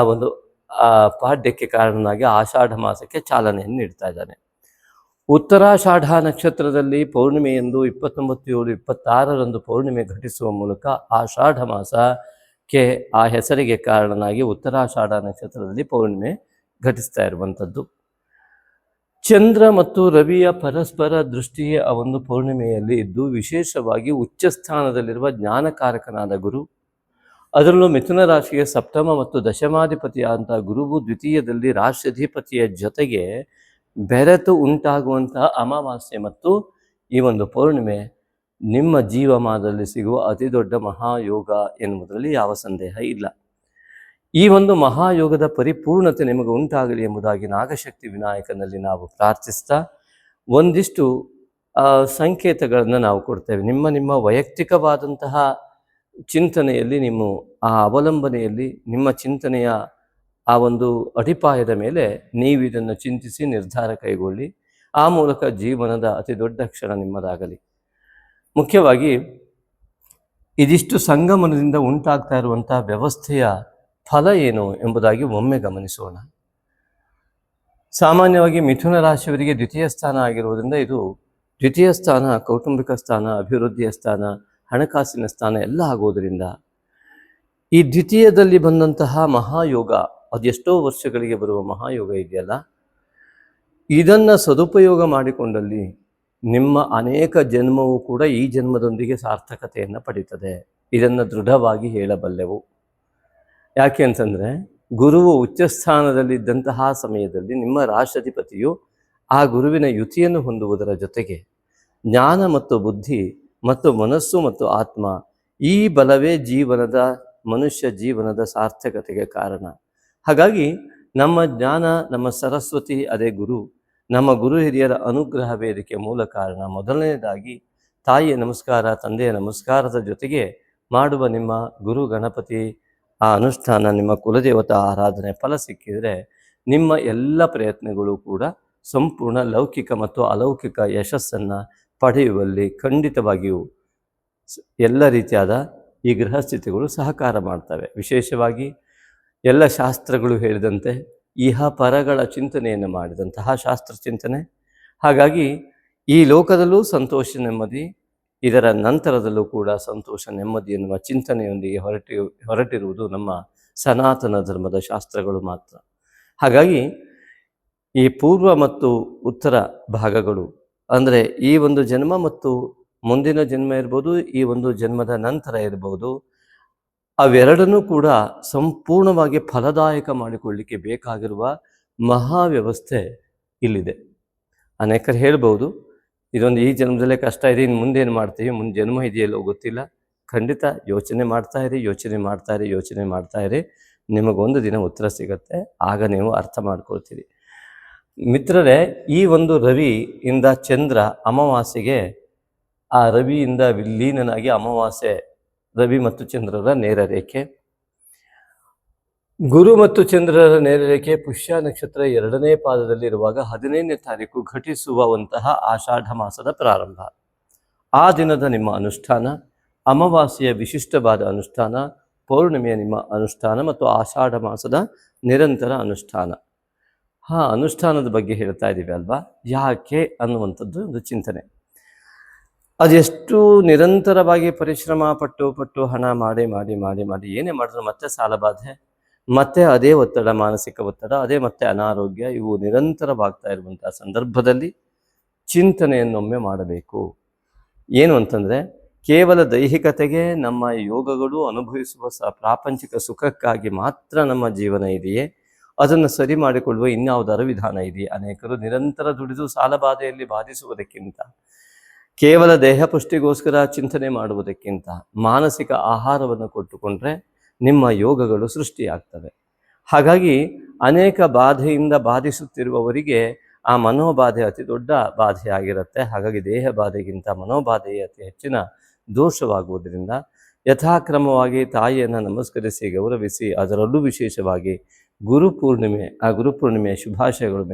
ಆ ಪಾಡ್ಯಕ್ಕೆ ಕಾರಣನಾಗಿ ಆಷಾಢ ಮಾಸಕ್ಕೆ ಚಾಲನೆಯನ್ನು ನೀಡ್ತಾ ಇದ್ದಾನೆ. ಉತ್ತರಾಷಾಢ ನಕ್ಷತ್ರದಲ್ಲಿ ಪೌರ್ಣಿಮೆಯಂದು 29/7/26 ಪೌರ್ಣಿಮೆ ಘಟಿಸುವ ಮೂಲಕ ಆಷಾಢ ಮಾಸಕ್ಕೆ ಆ ಹೆಸರಿಗೆ ಕಾರಣನಾಗಿ ಉತ್ತರಾಷಾಢ ನಕ್ಷತ್ರದಲ್ಲಿ ಪೌರ್ಣಿಮೆ ಘಟಿಸ್ತಾ ಇರುವಂಥದ್ದು. ಚಂದ್ರ ಮತ್ತು ರವಿಯ ಪರಸ್ಪರ ದೃಷ್ಟಿಯೇ ಆ ಒಂದು ಪೌರ್ಣಿಮೆಯಲ್ಲಿ ಇದ್ದು, ವಿಶೇಷವಾಗಿ ಉಚ್ಚ ಸ್ಥಾನದಲ್ಲಿರುವ ಜ್ಞಾನಕಾರಕನಾದ ಗುರು, ಅದರಲ್ಲೂ ಮಿಥುನ ರಾಶಿಗೆ ಸಪ್ತಮ ಮತ್ತು ದಶಮಾಧಿಪತಿಯಾದಂಥ ಗುರುವು ದ್ವಿತೀಯದಲ್ಲಿ ರಾಷ್ಟ್ರಾಧಿಪತಿಯ ಜೊತೆಗೆ ಬೆರೆತು ಉಂಟಾಗುವಂತಹ ಅಮಾವಾಸ್ಯೆ ಮತ್ತು ಈ ಒಂದು ಪೌರ್ಣಿಮೆ ನಿಮ್ಮ ಜೀವಮಾನದಲ್ಲಿ ಸಿಗುವ ಅತಿ ದೊಡ್ಡ ಮಹಾಯೋಗ ಎನ್ನುವುದರಲ್ಲಿ ಯಾವ ಸಂದೇಹ ಇಲ್ಲ. ಈ ಒಂದು ಮಹಾಯೋಗದ ಪರಿಪೂರ್ಣತೆ ನಿಮಗೆ ಉಂಟಾಗಲಿ ಎಂಬುದಾಗಿ ನಾಗಶಕ್ತಿ ವಿನಾಯಕನಲ್ಲಿ ನಾವು ಪ್ರಾರ್ಥಿಸ್ತಾ ಒಂದಿಷ್ಟು ಸಂಕೇತಗಳನ್ನು ನಾವು ಕೊಡ್ತೇವೆ. ನಿಮ್ಮ ವೈಯಕ್ತಿಕವಾದಂತಹ ಚಿಂತನೆಯಲ್ಲಿ, ನಿಮ್ಮ ಆ ಅವಲಂಬನೆಯಲ್ಲಿ, ನಿಮ್ಮ ಚಿಂತನೆಯ ಆ ಒಂದು ಅಡಿಪಾಯದ ಮೇಲೆ ನೀವು ಇದನ್ನು ಚಿಂತಿಸಿ ನಿರ್ಧಾರ ಕೈಗೊಳ್ಳಿ. ಆ ಮೂಲಕ ಜೀವನದ ಅತಿ ದೊಡ್ಡ ಕ್ಷಣ ನಿಮ್ಮದಾಗಲಿ. ಮುಖ್ಯವಾಗಿ ಇದಿಷ್ಟು ಸಂಗಮನದಿಂದ ಉಂಟಾಗ್ತಾ ಇರುವಂಥ ವ್ಯವಸ್ಥೆಯ ಫಲ ಏನು ಎಂಬುದಾಗಿ ಒಮ್ಮೆ ಗಮನಿಸೋಣ. ಸಾಮಾನ್ಯವಾಗಿ ಮಿಥುನ ರಾಶಿಯವರಿಗೆ ದ್ವಿತೀಯ ಸ್ಥಾನ ಆಗಿರುವುದರಿಂದ, ಇದು ದ್ವಿತೀಯ ಸ್ಥಾನ ಕೌಟುಂಬಿಕ ಸ್ಥಾನ, ಅಭಿವೃದ್ಧಿಯ ಸ್ಥಾನ, ಹಣಕಾಸಿನ ಸ್ಥಾನ ಎಲ್ಲ ಆಗುವುದರಿಂದ ಈ ದ್ವಿತೀಯದಲ್ಲಿ ಬಂದಂತಹ ಮಹಾಯೋಗ, ಅದೆಷ್ಟೋ ವರ್ಷಗಳಿಗೆ ಬರುವ ಮಹಾಯೋಗ ಇದೆಯಲ್ಲ, ಇದನ್ನು ಸದುಪಯೋಗ ಮಾಡಿಕೊಂಡಲ್ಲಿ ನಿಮ್ಮ ಅನೇಕ ಜನ್ಮವೂ ಕೂಡ ಈ ಜನ್ಮದೊಂದಿಗೆ ಸಾರ್ಥಕತೆಯನ್ನು ಪಡೀತದೆ. ಇದನ್ನು ದೃಢವಾಗಿ ಹೇಳಬಲ್ಲೆವು. ಯಾಕೆ ಅಂತಂದರೆ, ಗುರುವು ಉಚ್ಚಸ್ಥಾನದಲ್ಲಿದ್ದಂತಹ ಸಮಯದಲ್ಲಿ ನಿಮ್ಮ ರಾಷ್ಟ್ರಾಧಿಪತಿಯು ಆ ಗುರುವಿನ ಯುತಿಯನ್ನು ಹೊಂದುವುದರ ಜೊತೆಗೆ ಜ್ಞಾನ ಮತ್ತು ಬುದ್ಧಿ ಮತ್ತು ಮನಸ್ಸು ಮತ್ತು ಆತ್ಮ, ಈ ಬಲವೇ ಮನುಷ್ಯ ಜೀವನದ ಸಾರ್ಥಕತೆಗೆ ಕಾರಣ. ಹಾಗಾಗಿ ನಮ್ಮ ಜ್ಞಾನ, ನಮ್ಮ ಸರಸ್ವತಿ ಅದೇ ಗುರು, ನಮ್ಮ ಗುರು ಹಿರಿಯರ ಅನುಗ್ರಹ ವೇದಿಕೆ ಮೂಲ ಕಾರಣ. ಮೊದಲನೇದಾಗಿ ತಾಯಿಯ ನಮಸ್ಕಾರ, ತಂದೆಯ ನಮಸ್ಕಾರದ ಜೊತೆಗೆ ಮಾಡುವ ನಿಮ್ಮ ಗುರು ಗಣಪತಿ ಆ ಅನುಷ್ಠಾನ, ನಿಮ್ಮ ಕುಲದೇವತಾ ಆರಾಧನೆ ಫಲ ಸಿಕ್ಕಿದರೆ ನಿಮ್ಮ ಎಲ್ಲ ಪ್ರಯತ್ನಗಳು ಕೂಡ ಸಂಪೂರ್ಣ ಲೌಕಿಕ ಮತ್ತು ಅಲೌಕಿಕ ಯಶಸ್ಸನ್ನು ಪಡೆಯುವಲ್ಲಿ ಖಂಡಿತವಾಗಿಯೂ ಎಲ್ಲ ರೀತಿಯಾದ ಈ ಗೃಹಸ್ಥಿತಿಗಳು ಸಹಕಾರ ಮಾಡ್ತವೆ. ವಿಶೇಷವಾಗಿ ಎಲ್ಲ ಶಾಸ್ತ್ರಗಳು ಹೇಳಿದಂತೆ ಇಹ ಪರಗಳ ಚಿಂತನೆಯನ್ನು ಮಾಡಿದಂತಹ ಶಾಸ್ತ್ರ ಚಿಂತನೆ. ಹಾಗಾಗಿ ಈ ಲೋಕದಲ್ಲೂ ಸಂತೋಷ ನೆಮ್ಮದಿ, ಇದರ ನಂತರದಲ್ಲೂ ಕೂಡ ಸಂತೋಷ ನೆಮ್ಮದಿ ಎನ್ನುವ ಚಿಂತನೆಯೊಂದಿಗೆ ಹೊರಟಿರುವುದು ನಮ್ಮ ಸನಾತನ ಧರ್ಮದ ಶಾಸ್ತ್ರಗಳು ಮಾತ್ರ. ಹಾಗಾಗಿ ಈ ಪೂರ್ವ ಮತ್ತು ಉತ್ತರ ಭಾಗಗಳು, ಅಂದರೆ ಈ ಒಂದು ಜನ್ಮ ಮತ್ತು ಮುಂದಿನ ಜನ್ಮ ಇರ್ಬೋದು, ಈ ಒಂದು ಜನ್ಮದ ನಂತರ ಇರ್ಬೋದು, ಅವೆರಡನ್ನೂ ಕೂಡ ಸಂಪೂರ್ಣವಾಗಿ ಫಲದಾಯಕ ಮಾಡಿಕೊಳ್ಳಿಕ್ಕೆ ಬೇಕಾಗಿರುವ ಮಹಾವ್ಯವಸ್ಥೆ ಇಲ್ಲಿದೆ. ಅನೇಕರು ಹೇಳ್ಬೋದು, ಇದೊಂದು ಈ ಜನ್ಮದಲ್ಲೇ ಕಷ್ಟ ಇದೆ, ಇನ್ನು ಮುಂದೇನು ಮಾಡ್ತೀವಿ, ಮುಂದೆ ಜನ್ಮ ಇದೆಯಲ್ಲೋ ಗೊತ್ತಿಲ್ಲ. ಖಂಡಿತ ಯೋಚನೆ ಮಾಡ್ತಾ ಇರಿ. ನಿಮಗೊಂದು ದಿನ ಉತ್ತರ ಸಿಗುತ್ತೆ, ಆಗ ನೀವು ಅರ್ಥ ಮಾಡ್ಕೊಳ್ತೀರಿ. ಮಿತ್ರರೇ, ಈ ಒಂದು ರವಿಯಿಂದ ಚಂದ್ರ ಅಮಾವಾಸ್ಯೆಗೆ, ಆ ರವಿಯಿಂದ ವಿಲೀನನಾಗಿ ಅಮಾವಾಸ್ಯೆ ರವಿ ಮತ್ತು ಚಂದ್ರರ ನೇರ ರೇಖೆ, ಗುರು ಮತ್ತು ಚಂದ್ರರ ನೇರ ರೇಖೆ ಪುಷ್ಯ ನಕ್ಷತ್ರ 2ನೇ ಪಾದದಲ್ಲಿರುವಾಗ 15ನೇ ತಾರೀಕು ಘಟಿಸುವಂತಹ ಆಷಾಢ ಮಾಸದ ಪ್ರಾರಂಭ. ಆ ದಿನದ ನಿಮ್ಮ ಅನುಷ್ಠಾನ, ಅಮಾವಾಸ್ಯೆಯ ವಿಶಿಷ್ಟವಾದ ಅನುಷ್ಠಾನ, ಪೌರ್ಣಿಮೆಯ ನಿಮ್ಮ ಅನುಷ್ಠಾನ ಮತ್ತು ಆಷಾಢ ಮಾಸದ ನಿರಂತರ ಅನುಷ್ಠಾನ. ಅನುಷ್ಠಾನದ ಬಗ್ಗೆ ಹೇಳ್ತಾ ಇದ್ದೀವಿ ಅಲ್ವಾ, ಯಾಕೆ ಅನ್ನುವಂಥದ್ದು ಒಂದು ಚಿಂತನೆ. ಅದೆಷ್ಟು ನಿರಂತರವಾಗಿ ಪರಿಶ್ರಮ ಪಟ್ಟು ಹಣ ಮಾಡಿ ಏನೇ ಮಾಡಿದ್ರು ಮತ್ತೆ ಸಾಲಬಾಧೆ, ಮತ್ತೆ ಅದೇ ಒತ್ತಡ, ಮಾನಸಿಕ ಒತ್ತಡ, ಅದೇ ಮತ್ತೆ ಅನಾರೋಗ್ಯ, ಇವು ನಿರಂತರವಾಗ್ತಾ ಇರುವಂತಹ ಸಂದರ್ಭದಲ್ಲಿ ಚಿಂತನೆಯನ್ನೊಮ್ಮೆ ಮಾಡಬೇಕು. ಏನು ಅಂತಂದರೆ, ಕೇವಲ ದೈಹಿಕತೆಗೆ ನಮ್ಮ ಯೋಗಗಳು ಅನುಭವಿಸುವ ಪ್ರಾಪಂಚಿಕ ಸುಖಕ್ಕಾಗಿ ಮಾತ್ರ ನಮ್ಮ ಜೀವನ ಇದೆಯೇ, ಅದನ್ನು ಸರಿ ಮಾಡಿಕೊಳ್ಳುವ ಇನ್ಯಾವುದಾರ ವಿಧಾನ ಇದೆಯೇ? ಅನೇಕರು ನಿರಂತರ ದುಡಿದು ಸಾಲಬಾಧೆಯಲ್ಲಿ ಬಾಧಿಸುವುದಕ್ಕಿಂತ, ಕೇವಲ ದೇಹ ಪುಷ್ಟಿಗೋಸ್ಕರ ಚಿಂತನೆ ಮಾಡುವುದಕ್ಕಿಂತ ಮಾನಸಿಕ ಆಹಾರವನ್ನು ಕೊಟ್ಟುಕೊಂಡ್ರೆ ನಿಮ್ಮ ಯೋಗಗಳು ಸೃಷ್ಟಿಯಾಗ್ತವೆ. ಹಾಗಾಗಿ ಅನೇಕ ಬಾಧೆಯಿಂದ ಬಾಧಿಸುತ್ತಿರುವವರಿಗೆ ಆ ಮನೋಬಾಧೆ ಅತಿ ದೊಡ್ಡ ಬಾಧೆಯಾಗಿರುತ್ತೆ. ಹಾಗಾಗಿ ದೇಹ ಬಾಧೆಗಿಂತ ಮನೋಬಾಧೆಯೇ ಅತಿ ಹೆಚ್ಚಿನ ದೋಷವಾಗುವುದರಿಂದ ಯಥಾಕ್ರಮವಾಗಿ ತಾಯಿಯನ್ನು ನಮಸ್ಕರಿಸಿ ಗೌರವಿಸಿ, ಅದರಲ್ಲೂ ವಿಶೇಷವಾಗಿ ಗುರುಪೂರ್ಣಿಮೆ, ಆ ಗುರುಪೂರ್ಣಿಮೆಯ ಶುಭಾಶಯಗಳು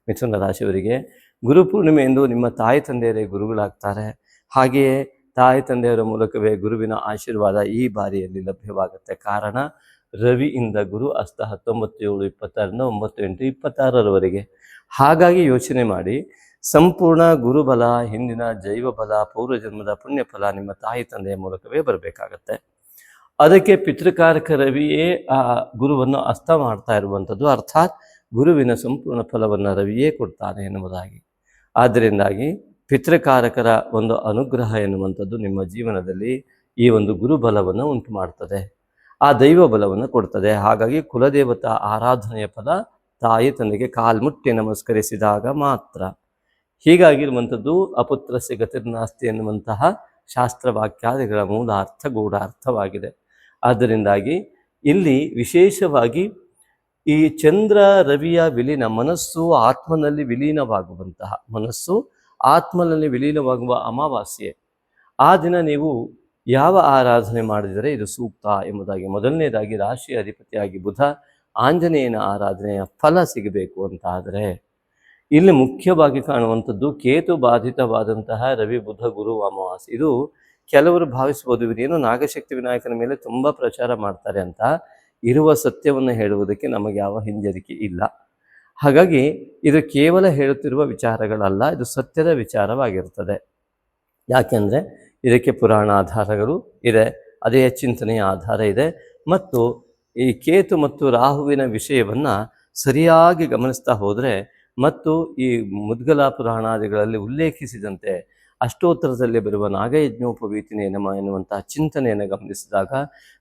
ಮಿಥುನ ರಾಶಿಯವರಿಗೆ. ಗುರುಪೂರ್ಣಿಮೆಯಂದು ನಿಮ್ಮ ತಾಯಿ ತಂದೆಯರೇ ಗುರುಗಳಾಗ್ತಾರೆ. ಹಾಗೆಯೇ ತಾಯಿ ತಂದೆಯವರ ಮೂಲಕವೇ ಗುರುವಿನ ಆಶೀರ್ವಾದ ಈ ಬಾರಿಯಲ್ಲಿ ಲಭ್ಯವಾಗುತ್ತೆ. ಕಾರಣ ರವಿಯಿಂದ ಗುರು ಅಸ್ತ 19/7/22 9/8/26 ಹಾಗಾಗಿ ಯೋಚನೆ ಮಾಡಿ, ಸಂಪೂರ್ಣ ಗುರುಬಲ, ಹಿಂದಿನ ಜೈವಬಲ, ಪೂರ್ವಜನ್ಮದ ಪುಣ್ಯಫಲ ನಿಮ್ಮ ತಾಯಿ ತಂದೆಯ ಮೂಲಕವೇ ಬರಬೇಕಾಗತ್ತೆ. ಅದಕ್ಕೆ ಪಿತೃಕಾರಕ ರವಿಯೇ ಆ ಗುರುವನ್ನು ಅಸ್ತ ಮಾಡ್ತಾ ಇರುವಂಥದ್ದು, ಅರ್ಥಾತ್ ಗುರುವಿನ ಸಂಪೂರ್ಣ ಫಲವನ್ನು ರವಿಯೇ ಕೊಡ್ತಾನೆ ಎನ್ನುವುದಾಗಿ. ಆದ್ದರಿಂದಾಗಿ ಪಿತೃಕಾರಕರ ಒಂದು ಅನುಗ್ರಹ ಎನ್ನುವಂಥದ್ದು ನಿಮ್ಮ ಜೀವನದಲ್ಲಿ ಈ ಒಂದು ಗುರುಬಲವನ್ನು ಉಂಟು ಮಾಡ್ತದೆ, ಆ ದೈವ ಬಲವನ್ನು ಕೊಡ್ತದೆ. ಹಾಗಾಗಿ ಕುಲದೇವತಾ ಆರಾಧನೆಯ ಫಲ ತಾಯಿ ತಂದೆಗೆ ಕಾಲ್ಮುಟ್ಟಿ ನಮಸ್ಕರಿಸಿದಾಗ ಮಾತ್ರ. ಹೀಗಾಗಿರುವಂಥದ್ದು ಅಪುತ್ರಸ್ಯ ಗತಿರ್ನಾಸ್ತಿ ಎನ್ನುವಂತಹ ಶಾಸ್ತ್ರವಾಕ್ಯಾದಿಗಳ ಮೂಲ ಅರ್ಥ ಗೂಢಾರ್ಥವಾಗಿದೆ. ಆದ್ದರಿಂದಾಗಿ ಇಲ್ಲಿ ವಿಶೇಷವಾಗಿ ಈ ಚಂದ್ರ ರವಿಯ ವಿಲೀನ, ಮನಸ್ಸು ಆತ್ಮನಲ್ಲಿ ವಿಲೀನವಾಗುವಂತಹ, ಮನಸ್ಸು ಆತ್ಮನಲ್ಲಿ ವಿಲೀನವಾಗುವ ಅಮಾವಾಸ್ಯೆ, ಆ ದಿನ ನೀವು ಯಾವ ಆರಾಧನೆ ಮಾಡಿದರೆ ಇದು ಸೂಕ್ತ ಎಂಬುದಾಗಿ. ಮೊದಲನೇದಾಗಿ ರಾಶಿಯ ಅಧಿಪತಿಯಾಗಿ ಬುಧ, ಆಂಜನೇಯನ ಆರಾಧನೆಯ ಫಲ ಸಿಗಬೇಕು ಅಂತ ಆದರೆ ಇಲ್ಲಿ ಮುಖ್ಯವಾಗಿ ಕಾಣುವಂಥದ್ದು ಕೇತು ಬಾಧಿತವಾದಂತಹ ರವಿ ಬುಧ ಗುರು ಅಮಾವಾಸ್ಯೆ. ಇದು ಕೆಲವರು ಭಾವಿಸ್ಬೋದು, ಇದೇನು ನಾಗಶಕ್ತಿ ವಿನಾಯಕನ ಮೇಲೆ ತುಂಬ ಪ್ರಚಾರ ಮಾಡ್ತಾರೆ ಅಂತ. ಇರುವ ಸತ್ಯವನ್ನು ಹೇಳುವುದಕ್ಕೆ ನಮಗೆ ಯಾವ ಹಿಂಜರಿಕೆ ಇಲ್ಲ. ಹಾಗಾಗಿ ಇದು ಕೇವಲ ಹೇಳುತ್ತಿರುವ ವಿಚಾರಗಳಲ್ಲ, ಇದು ಸತ್ಯದ ವಿಚಾರವಾಗಿರ್ತದೆ. ಯಾಕೆಂದರೆ ಇದಕ್ಕೆ ಪುರಾಣ ಆಧಾರಗಳು ಇದೆ, ಅದೇ ಚಿಂತನೆಯ ಆಧಾರ ಇದೆ. ಮತ್ತು ಈ ಕೇತು ಮತ್ತು ರಾಹುವಿನ ವಿಷಯವನ್ನು ಸರಿಯಾಗಿ ಗಮನಿಸ್ತಾ ಹೋದರೆ, ಮತ್ತು ಈ ಮುದ್ಗಲ ಪುರಾಣಾದಿಗಳಲ್ಲಿ ಉಲ್ಲೇಖಿಸಿದಂತೆ ಅಷ್ಟೋತ್ತರದಲ್ಲಿ ಬರುವ ನಾಗಯಜ್ಞೋಪವೀತಿನೇ ನಮ ಎನ್ನುವಂತಹ ಚಿಂತನೆಯನ್ನು ಗಮನಿಸಿದಾಗ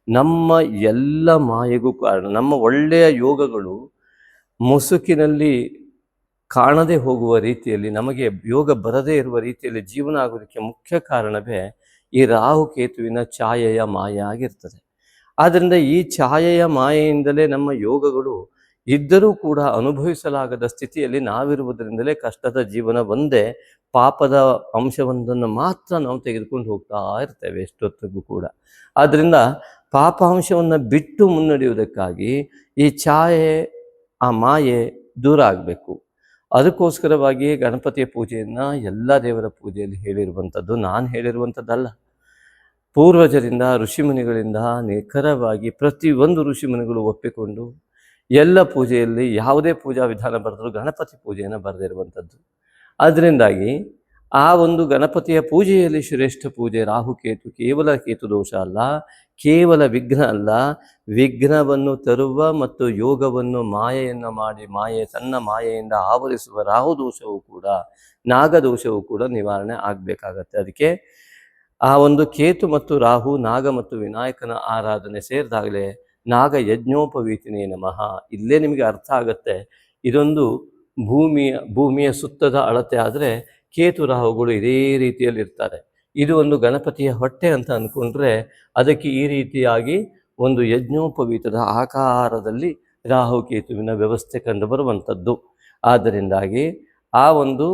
ನಮ್ಮ ಎಲ್ಲ ಮಾಯೆಗೂ ಕಾರಣ, ನಮ್ಮ ಒಳ್ಳೆಯ ಯೋಗಗಳು ಮುಸುಕಿನಲ್ಲಿ ಕಾಣದೆ ಹೋಗುವ ರೀತಿಯಲ್ಲಿ, ನಮಗೆ ಯೋಗ ಬರದೇ ಇರುವ ರೀತಿಯಲ್ಲಿ ಜೀವನ ಆಗೋದಕ್ಕೆ ಮುಖ್ಯ ಕಾರಣವೇ ಈ ರಾಹುಕೇತುವಿನ ಛಾಯೆಯ ಮಾಯೆ ಆಗಿರ್ತದೆ. ಆದ್ದರಿಂದ ಈ ಛಾಯೆಯ ಮಾಯೆಯಿಂದಲೇ ನಮ್ಮ ಯೋಗಗಳು ಇದ್ದರೂ ಕೂಡ ಅನುಭವಿಸಲಾಗದ ಸ್ಥಿತಿಯಲ್ಲಿ ನಾವಿರುವುದರಿಂದಲೇ ಕಷ್ಟದ ಜೀವನ ಒಂದೇ, ಪಾಪದ ಅಂಶವೊಂದನ್ನು ಮಾತ್ರ ನಾವು ತೆಗೆದುಕೊಂಡು ಹೋಗ್ತಾ ಇರ್ತೇವೆ ಎಷ್ಟೊತ್ತಿಗೂ ಕೂಡ. ಆದ್ದರಿಂದ ಪಾಪಾಂಶವನ್ನು ಬಿಟ್ಟು ಮುನ್ನಡೆಯುವುದಕ್ಕಾಗಿ ಈ ಛಾಯೆ, ಆ ಮಾಯೆ ದೂರ ಆಗಬೇಕು. ಅದಕ್ಕೋಸ್ಕರವಾಗಿ ಗಣಪತಿಯ ಪೂಜೆಯನ್ನು ಎಲ್ಲ ದೇವರ ಪೂಜೆಯಲ್ಲಿ ಹೇಳಿರುವಂಥದ್ದು, ನಾನು ಹೇಳಿರುವಂಥದ್ದಲ್ಲ. ಪೂರ್ವಜರಿಂದ, ಋಷಿಮುನಿಗಳಿಂದ ನಿಖರವಾಗಿ ಪ್ರತಿಯೊಂದು ಋಷಿಮುನಿಗಳು ಒಪ್ಪಿಕೊಂಡು ಎಲ್ಲ ಪೂಜೆಯಲ್ಲಿ ಯಾವುದೇ ಪೂಜಾ ವಿಧಾನ ಬರೆದರೂ ಗಣಪತಿ ಪೂಜೆಯನ್ನು ಬರೆದಿರುವಂಥದ್ದು. ಅದರಿಂದಾಗಿ ಆ ಒಂದು ಗಣಪತಿಯ ಪೂಜೆಯಲ್ಲಿ ಶ್ರೇಷ್ಠ ಪೂಜೆ ರಾಹುಕೇತು. ಕೇವಲ ಕೇತು ದೋಷ ಅಲ್ಲ, ಕೇವಲ ವಿಘ್ನ ಅಲ್ಲ, ವಿಘ್ನವನ್ನು ತರುವ ಮತ್ತು ಯೋಗವನ್ನು ಮಾಯೆಯನ್ನು ಮಾಡಿ ತನ್ನ ಮಾಯೆಯಿಂದ ಆವರಿಸುವ ರಾಹು ದೋಷವೂ ಕೂಡ, ನಾಗದೋಷವೂ ಕೂಡ ನಿವಾರಣೆ ಆಗಬೇಕಾಗತ್ತೆ. ಅದಕ್ಕೆ ಆ ಒಂದು ಕೇತು ಮತ್ತು ರಾಹು, ನಾಗ ಮತ್ತು ವಿನಾಯಕನ ಆರಾಧನೆ ಸೇರಿದಾಗಲೇ ನಾಗ ಯಜ್ಞೋಪವೀತಿನೇ ನಮಃ. ಇಲ್ಲೇ ನಿಮಗೆ ಅರ್ಥ ಆಗತ್ತೆ, ಇದೊಂದು ಭೂಮಿಯ ಸುತ್ತದ ಅಳತೆ ಆದರೆ ಕೇತು ರಾಹುಗಳು ಇದೇ ರೀತಿಯಲ್ಲಿ ಇರ್ತಾರೆ. ಇದು ಒಂದು ಗಣಪತಿಯ ಹೊಟ್ಟೆ ಅಂತ ಅಂದ್ಕೊಂಡ್ರೆ ಅದಕ್ಕೆ ಈ ರೀತಿಯಾಗಿ ಒಂದು ಯಜ್ಞೋಪವೀತದ ಆಕಾರದಲ್ಲಿ ರಾಹುಕೇತುವಿನ ವ್ಯವಸ್ಥೆ ಕಂಡುಬರುವಂಥದ್ದು. ಆದ್ದರಿಂದಾಗಿ ಆ ಒಂದು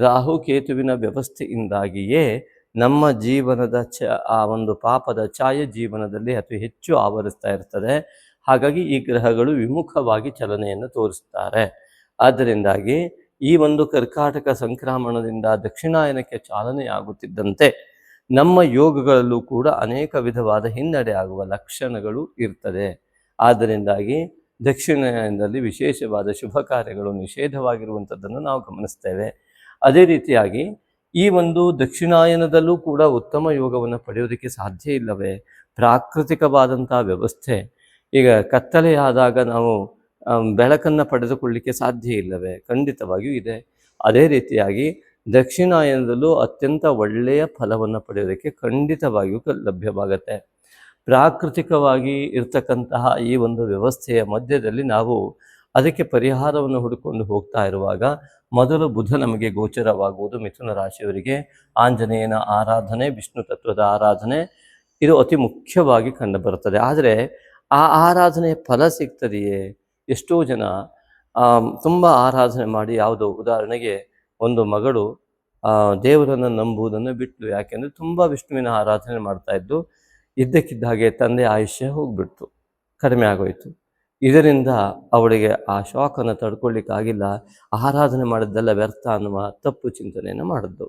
ರಾಹುಕೇತುವಿನ ವ್ಯವಸ್ಥೆಯಿಂದಾಗಿಯೇ ನಮ್ಮ ಜೀವನದ ಆ ಒಂದು ಪಾಪದ ಛಾಯೆ ಜೀವನದಲ್ಲಿ ಅತಿ ಹೆಚ್ಚು ಆವರಿಸ್ತಾ ಇರ್ತದೆ. ಹಾಗಾಗಿ ಈ ಗ್ರಹಗಳು ವಿಮುಖವಾಗಿ ಚಲನೆಯನ್ನು ತೋರಿಸ್ತಾರೆ. ಆದ್ದರಿಂದಾಗಿ ಈ ಒಂದು ಕರ್ಕಾಟಕ ಸಂಕ್ರಮಣದಿಂದ ದಕ್ಷಿಣಾಯನಕ್ಕೆ ಚಾಲನೆಯಾಗುತ್ತಿದ್ದಂತೆ ನಮ್ಮ ಯೋಗಗಳಲ್ಲೂ ಕೂಡ ಅನೇಕ ವಿಧವಾದ ಹಿನ್ನಡೆ ಆಗುವ ಲಕ್ಷಣಗಳು ಇರ್ತದೆ. ಆದ್ದರಿಂದಾಗಿ ದಕ್ಷಿಣಾಯನದಲ್ಲಿ ವಿಶೇಷವಾದ ಶುಭ ಕಾರ್ಯಗಳು ನಿಷೇಧವಾಗಿರುವಂಥದ್ದನ್ನು ನಾವು ಗಮನಿಸ್ತೇವೆ. ಅದೇ ರೀತಿಯಾಗಿ ಈ ಒಂದು ದಕ್ಷಿಣಾಯನದಲ್ಲೂ ಕೂಡ ಉತ್ತಮ ಯೋಗವನ್ನು ಪಡೆಯೋದಕ್ಕೆ ಸಾಧ್ಯ ಇಲ್ಲವೇ? ಪ್ರಾಕೃತಿಕವಾದಂಥ ವ್ಯವಸ್ಥೆ, ಈಗ ಕತ್ತಲೆಯಾದಾಗ ನಾವು ಬೆಳಕನ್ನು ಪಡೆದುಕೊಳ್ಳಲಿಕ್ಕೆ ಸಾಧ್ಯ ಇಲ್ಲವೇ? ಖಂಡಿತವಾಗಿಯೂ ಇದೆ. ಅದೇ ರೀತಿಯಾಗಿ ದಕ್ಷಿಣಾಯನದಲ್ಲೂ ಅತ್ಯಂತ ಒಳ್ಳೆಯ ಫಲವನ್ನು ಪಡೆಯೋದಕ್ಕೆ ಖಂಡಿತವಾಗಿಯೂ ಲಭ್ಯವಾಗತ್ತೆ. ಪ್ರಾಕೃತಿಕವಾಗಿ ಇರ್ತಕ್ಕಂತಹ ಈ ಒಂದು ವ್ಯವಸ್ಥೆಯ ಮಧ್ಯದಲ್ಲಿ ನಾವು ಅದಕ್ಕೆ ಪರಿಹಾರವನ್ನು ಹುಡುಕೊಂಡು ಹೋಗ್ತಾ ಇರುವಾಗ ಮೊದಲು ಬುಧ ನಮಗೆ ಗೋಚರವಾಗುವುದು ಮಿಥುನ ರಾಶಿಯವರಿಗೆ ಆಂಜನೇಯನ ಆರಾಧನೆ, ವಿಷ್ಣು ತತ್ವದ ಆರಾಧನೆ, ಇದು ಅತಿ ಮುಖ್ಯವಾಗಿ ಕಂಡುಬರುತ್ತದೆ. ಆದರೆ ಆ ಆರಾಧನೆಯ ಫಲ ಸಿಗ್ತದೆಯೇ? ಎಷ್ಟೋ ಜನ ತುಂಬ ಆರಾಧನೆ ಮಾಡಿ, ಯಾವುದೋ ಉದಾಹರಣೆಗೆ ಒಂದು ಮಗಳು ದೇವರನ್ನು ನಂಬುವುದನ್ನು ಬಿಟ್ಟು, ಯಾಕೆಂದರೆ ತುಂಬ ವಿಷ್ಣುವಿನ ಆರಾಧನೆ ಮಾಡ್ತಾ ಇದ್ದು, ಇದ್ದಕ್ಕಿದ್ದ ಹಾಗೆ ತಂದೆ ಆಯುಷ್ಯ ಹೋಗ್ಬಿಡ್ತು, ಕಡಿಮೆ ಆಗೋಯಿತು. ಇದರಿಂದ ಅವಳಿಗೆ ಆ ಶಾಕನ್ನು ತಡ್ಕೊಳ್ಳಿಕ್ಕಾಗಿಲ್ಲ, ಆರಾಧನೆ ಮಾಡಿದ್ದೆಲ್ಲ ವ್ಯರ್ಥ ಅನ್ನುವ ತಪ್ಪು ಚಿಂತನೆಯನ್ನು ಮಾಡಿದ್ದು.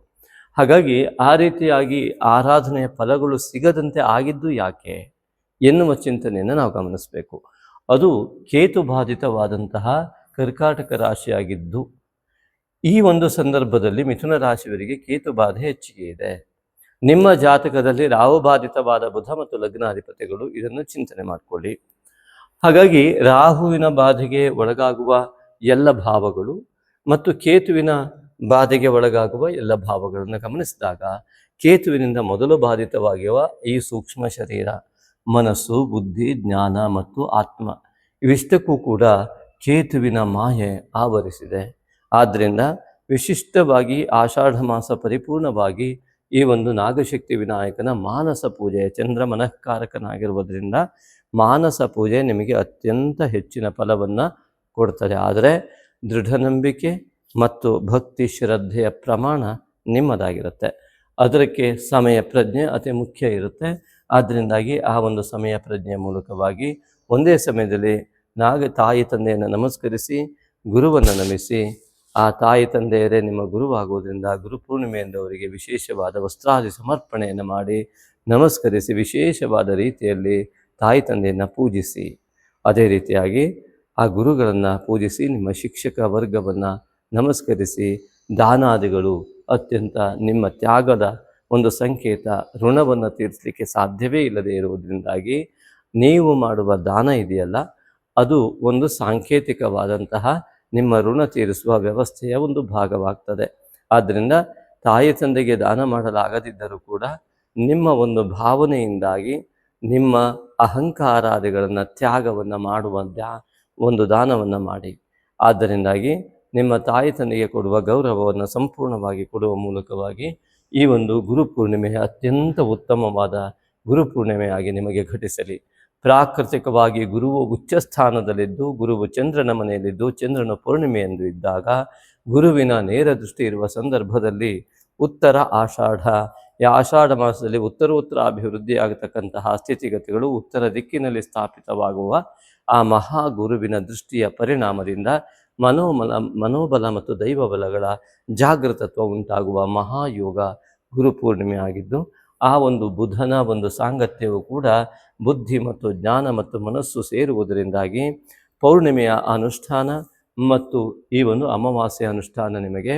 ಹಾಗಾಗಿ ಆ ರೀತಿಯಾಗಿ ಆರಾಧನೆಯ ಫಲಗಳು ಸಿಗದಂತೆ ಆಗಿದ್ದು ಯಾಕೆ ಎನ್ನುವ ಚಿಂತನೆಯನ್ನು ನಾವು ಗಮನಿಸಬೇಕು. ಅದು ಕೇತು ಬಾಧಿತವಾದಂತಹ ಕರ್ಕಾಟಕ ರಾಶಿಯಾಗಿದ್ದು, ಈ ಒಂದು ಸಂದರ್ಭದಲ್ಲಿ ಮಿಥುನ ರಾಶಿಯವರಿಗೆ ಕೇತು ಬಾಧೆ ಹೆಚ್ಚಿಗೆ ಇದೆ. ನಿಮ್ಮ ಜಾತಕದಲ್ಲಿ ರಾಹು ಬಾಧಿತವಾದ ಬುಧ ಮತ್ತು ಲಗ್ನಾಧಿಪತಿಗಳು, ಇದನ್ನು ಚಿಂತನೆ ಮಾಡಿಕೊಳ್ಳಿ. ಹಾಗಾಗಿ ರಾಹುವಿನ ಬಾಧೆಗೆ ಒಳಗಾಗುವ ಎಲ್ಲ ಭಾವಗಳು ಮತ್ತು ಕೇತುವಿನ ಬಾಧೆಗೆ ಒಳಗಾಗುವ ಎಲ್ಲ ಭಾವಗಳನ್ನು ಗಮನಿಸಿದಾಗ, ಕೇತುವಿನಿಂದ ಮೊದಲು ಬಾಧಿತವಾಗಿರುವ ಈ ಸೂಕ್ಷ್ಮ ಶರೀರ, ಮನಸ್ಸು, ಬುದ್ಧಿ, ಜ್ಞಾನ ಮತ್ತು ಆತ್ಮ, ಇವಿಷ್ಟಕ್ಕೂ ಕೂಡ ಕೇತುವಿನ ಮಾಯೆ ಆವರಿಸಿದೆ. ಆದ್ದರಿಂದ ವಿಶಿಷ್ಟವಾಗಿ ಆಷಾಢ ಮಾಸ ಪರಿಪೂರ್ಣವಾಗಿ ಈ ಒಂದು ನಾಗಶಕ್ತಿ ವಿನಾಯಕನ ಮಾನಸ ಪೂಜೆ, ಚಂದ್ರ ಮನಃಕಾರಕನಾಗಿರುವುದರಿಂದ ಮಾನಸ ಪೂಜೆ ನಿಮಗೆ ಅತ್ಯಂತ ಹೆಚ್ಚಿನ ಫಲವನ್ನು ಕೊಡ್ತದೆ. ಆದರೆ ದೃಢ ನಂಬಿಕೆ ಮತ್ತು ಭಕ್ತಿ ಶ್ರದ್ಧೆಯ ಪ್ರಮಾಣ ನಿಮ್ಮದಾಗಿರುತ್ತೆ. ಅದಕ್ಕೆ ಸಮಯ ಪ್ರಜ್ಞೆ ಅತಿ ಮುಖ್ಯ ಇರುತ್ತೆ. ಆದ್ದರಿಂದಾಗಿ ಆ ಒಂದು ಸಮಯ ಪ್ರಜ್ಞೆಯ ಮೂಲಕವಾಗಿ ಒಂದೇ ಸಮಯದಲ್ಲಿ ತಾಯಿ ತಂದೆಯನ್ನು ನಮಸ್ಕರಿಸಿ, ಗುರುವನ್ನು ನಮಿಸಿ, ಆ ತಾಯಿ ತಂದೆಯರೇ ನಿಮ್ಮ ಗುರುವಾಗುವುದರಿಂದ ಗುರುಪೂರ್ಣಿಮೆಯಿಂದ ಅವರಿಗೆ ವಿಶೇಷವಾದ ವಸ್ತ್ರಾದಿ ಸಮರ್ಪಣೆಯನ್ನು ಮಾಡಿ ನಮಸ್ಕರಿಸಿ, ವಿಶೇಷವಾದ ರೀತಿಯಲ್ಲಿ ತಾಯಿ ತಂದೆಯನ್ನು ಪೂಜಿಸಿ. ಅದೇ ರೀತಿಯಾಗಿ ಆ ಗುರುಗಳನ್ನು ಪೂಜಿಸಿ, ನಿಮ್ಮ ಶಿಕ್ಷಕ ವರ್ಗವನ್ನು ನಮಸ್ಕರಿಸಿ, ದಾನಾದಿಗಳು ಅತ್ಯಂತ ನಿಮ್ಮ ತ್ಯಾಗದ ಒಂದು ಸಂಕೇತ. ಋಣವನ್ನು ತೀರಿಸಲಿಕ್ಕೆ ಸಾಧ್ಯವೇ ಇಲ್ಲದೆ ಇರುವುದರಿಂದಾಗಿ ನೀವು ಮಾಡುವ ದಾನ ಇದೆಯಲ್ಲ, ಅದು ಒಂದು ಸಾಂಕೇತಿಕವಾದಂತಹ ನಿಮ್ಮ ಋಣ ತೀರಿಸುವ ವ್ಯವಸ್ಥೆಯ ಒಂದು ಭಾಗವಾಗ್ತದೆ. ಆದ್ದರಿಂದ ತಾಯಿ ತಂದೆಗೆ ದಾನ ಮಾಡಲಾಗದಿದ್ದರೂ ಕೂಡ ನಿಮ್ಮ ಒಂದು ಭಾವನೆಯಿಂದಾಗಿ ನಿಮ್ಮ ಅಹಂಕಾರಾದಿಗಳನ್ನು ತ್ಯಾಗವನ್ನು ಮಾಡುವ ಒಂದು ದಾನವನ್ನು ಮಾಡಿ. ಆದ್ದರಿಂದಾಗಿ ನಿಮ್ಮ ತಾಯಿ ತಂದೆಗೆ ಕೊಡುವ ಗೌರವವನ್ನು ಸಂಪೂರ್ಣವಾಗಿ ಕೊಡುವ ಮೂಲಕವಾಗಿ ಈ ಒಂದು ಗುರುಪೂರ್ಣಿಮೆಯ ಅತ್ಯಂತ ಉತ್ತಮವಾದ ಗುರುಪೂರ್ಣಿಮೆಯಾಗಿ ನಿಮಗೆ ಘಟಿಸಲಿ. ಪ್ರಾಕೃತಿಕವಾಗಿ ಗುರುವು ಉಚ್ಚ ಸ್ಥಾನದಲ್ಲಿದ್ದು, ಗುರುವು ಚಂದ್ರನ ಮನೆಯಲ್ಲಿದ್ದು, ಚಂದ್ರನ ಪೂರ್ಣಿಮೆ ಎಂದು ಇದ್ದಾಗ, ಗುರುವಿನ ನೇರ ದೃಷ್ಟಿ ಇರುವ ಸಂದರ್ಭದಲ್ಲಿ ಉತ್ತರ ಆಷಾಢ, ಈ ಆಷಾಢ ಮಾಸದಲ್ಲಿ ಉತ್ತರೋತ್ತರ ಅಭಿವೃದ್ಧಿ ಆಗತಕ್ಕಂತಹ ಸ್ಥಿತಿಗತಿಗಳು ಉತ್ತರ ದಿಕ್ಕಿನಲ್ಲಿ ಸ್ಥಾಪಿತವಾಗುವ ಆ ಮಹಾ ಗುರುವಿನ ದೃಷ್ಟಿಯ ಪರಿಣಾಮದಿಂದ ಮನೋಬಲ ಮತ್ತು ದೈವಬಲಗಳ ಜಾಗೃತತ್ವ ಉಂಟಾಗುವ ಮಹಾಯೋಗ ಗುರುಪೂರ್ಣಿಮೆ ಆಗಿದ್ದು, ಆ ಒಂದು ಬುಧನ ಒಂದು ಸಾಂಗತ್ಯವು ಕೂಡ ಬುದ್ಧಿ ಮತ್ತು ಜ್ಞಾನ ಮತ್ತು ಮನಸ್ಸು ಸೇರುವುದರಿಂದಾಗಿ ಪೌರ್ಣಿಮೆಯ ಅನುಷ್ಠಾನ ಮತ್ತು ಈ ಒಂದು ಅಮಾವಾಸ್ಯೆಯ ಅನುಷ್ಠಾನ ನಿಮಗೆ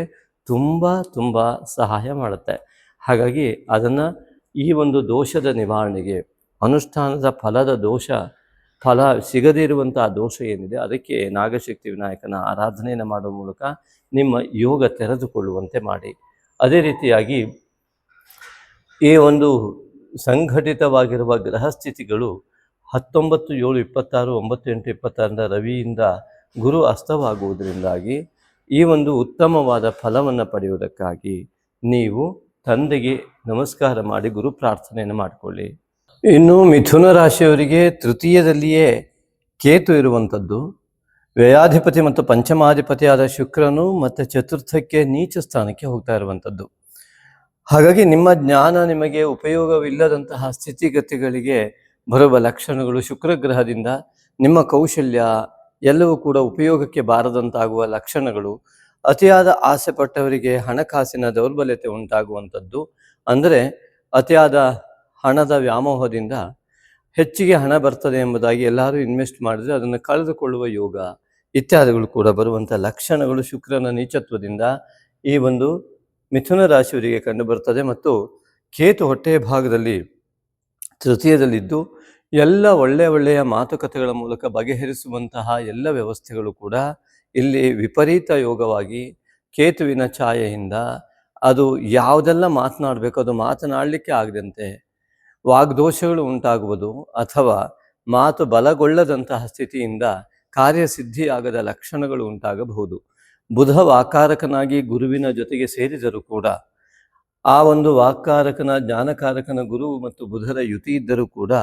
ತುಂಬ ಸಹಾಯ ಮಾಡುತ್ತೆ. ಹಾಗಾಗಿ ಅದನ್ನು ಈ ಒಂದು ದೋಷದ ನಿವಾರಣೆಗೆ, ಅನುಷ್ಠಾನದ ಫಲ ಸಿಗದೇ ಇರುವಂಥ ದೋಷ ಏನಿದೆ, ಅದಕ್ಕೆ ನಾಗಶಕ್ತಿ ವಿನಾಯಕನ ಆರಾಧನೆಯನ್ನು ಮಾಡುವ ಮೂಲಕ ನಿಮ್ಮ ಯೋಗ ತೆರೆದುಕೊಳ್ಳುವಂತೆ ಮಾಡಿ. ಅದೇ ರೀತಿಯಾಗಿ ಈ ಒಂದು ಸಂಘಟಿತವಾಗಿರುವ ಗ್ರಹಸ್ಥಿತಿಗಳು 19/7/26, 9/8/26 ರವಿಯಿಂದ ಗುರು ಅಸ್ತವಾಗುವುದರಿಂದಾಗಿ ಈ ಒಂದು ಉತ್ತಮವಾದ ಫಲವನ್ನು ಪಡೆಯುವುದಕ್ಕಾಗಿ ನೀವು ತಂದೆಗೆ ನಮಸ್ಕಾರ ಮಾಡಿ ಗುರು ಪ್ರಾರ್ಥನೆಯನ್ನು ಮಾಡಿಕೊಳ್ಳಿ. ಇನ್ನು ಮಿಥುನ ರಾಶಿಯವರಿಗೆ ತೃತೀಯದಲ್ಲಿಯೇ ಕೇತು ಇರುವಂಥದ್ದು, ವ್ಯಯಾಧಿಪತಿ ಮತ್ತು ಪಂಚಮಾಧಿಪತಿಯಾದ ಶುಕ್ರನು ಮತ್ತು ಚತುರ್ಥಕ್ಕೆ ನೀಚ ಸ್ಥಾನಕ್ಕೆ ಹೋಗ್ತಾ ಇರುವಂಥದ್ದು. ಹಾಗಾಗಿ ನಿಮ್ಮ ಜ್ಞಾನ ನಿಮಗೆ ಉಪಯೋಗವಿಲ್ಲದಂತಹ ಸ್ಥಿತಿಗತಿಗಳಿಗೆ ಬರುವ ಲಕ್ಷಣಗಳು ಶುಕ್ರಗ್ರಹದಿಂದ, ನಿಮ್ಮ ಕೌಶಲ್ಯ ಎಲ್ಲವೂ ಕೂಡ ಉಪಯೋಗಕ್ಕೆ ಬಾರದಂತಾಗುವ ಲಕ್ಷಣಗಳು, ಅತಿಯಾದ ಆಸೆ ಪಟ್ಟವರಿಗೆ ಹಣಕಾಸಿನ ದೌರ್ಬಲ್ಯತೆ ಉಂಟಾಗುವಂಥದ್ದು. ಅಂದರೆ ಅತಿಯಾದ ಹಣದ ವ್ಯಾಮೋಹದಿಂದ ಹೆಚ್ಚಿಗೆ ಹಣ ಬರ್ತದೆ ಎಂಬುದಾಗಿ ಎಲ್ಲರೂ ಇನ್ವೆಸ್ಟ್ ಮಾಡಿದರೆ ಅದನ್ನು ಕಳೆದುಕೊಳ್ಳುವ ಯೋಗ ಇತ್ಯಾದಿಗಳು ಕೂಡ ಬರುವಂಥ ಲಕ್ಷಣಗಳು ಶುಕ್ರನ ನೀಚತ್ವದಿಂದ ಈ ಒಂದು ಮಿಥುನ ರಾಶಿಯವರಿಗೆ ಕಂಡುಬರ್ತದೆ. ಮತ್ತು ಕೇತು ಹೊಟ್ಟೆಯ ಭಾಗದಲ್ಲಿ ತೃತೀಯದಲ್ಲಿದ್ದು ಎಲ್ಲ ಒಳ್ಳೆಯ ಮಾತುಕತೆಗಳ ಮೂಲಕ ಬಗೆಹರಿಸುವಂತಹ ಎಲ್ಲ ವ್ಯವಸ್ಥೆಗಳು ಕೂಡ ಇಲ್ಲಿ ವಿಪರೀತ ಯೋಗವಾಗಿ ಕೇತುವಿನ ಛಾಯೆಯಿಂದ ಅದು ಯಾವುದೆಲ್ಲ ಮಾತನಾಡಬೇಕು ಅದು ಮಾತನಾಡಲಿಕ್ಕೆ ಆಗದಂತೆ ವಾಗ್ದೋಷಗಳು ಉಂಟಾಗುವುದು ಅಥವಾ ಮಾತು ಬಲಗೊಳ್ಳದಂತಹ ಸ್ಥಿತಿಯಿಂದ ಕಾರ್ಯಸಿದ್ಧಿಯಾಗದ ಲಕ್ಷಣಗಳು ಉಂಟಾಗಬಹುದು. ಬುಧ ವಾಕಾರಕನಾಗಿ ಗುರುವಿನ ಜೊತೆಗೆ ಸೇರಿದರೂ ಕೂಡ ಆ ಒಂದು ವಾಕ್ಕಾರಕನ ಜ್ಞಾನಕಾರಕನ ಗುರು ಮತ್ತು ಬುಧರ ಯುತಿ ಇದ್ದರೂ ಕೂಡ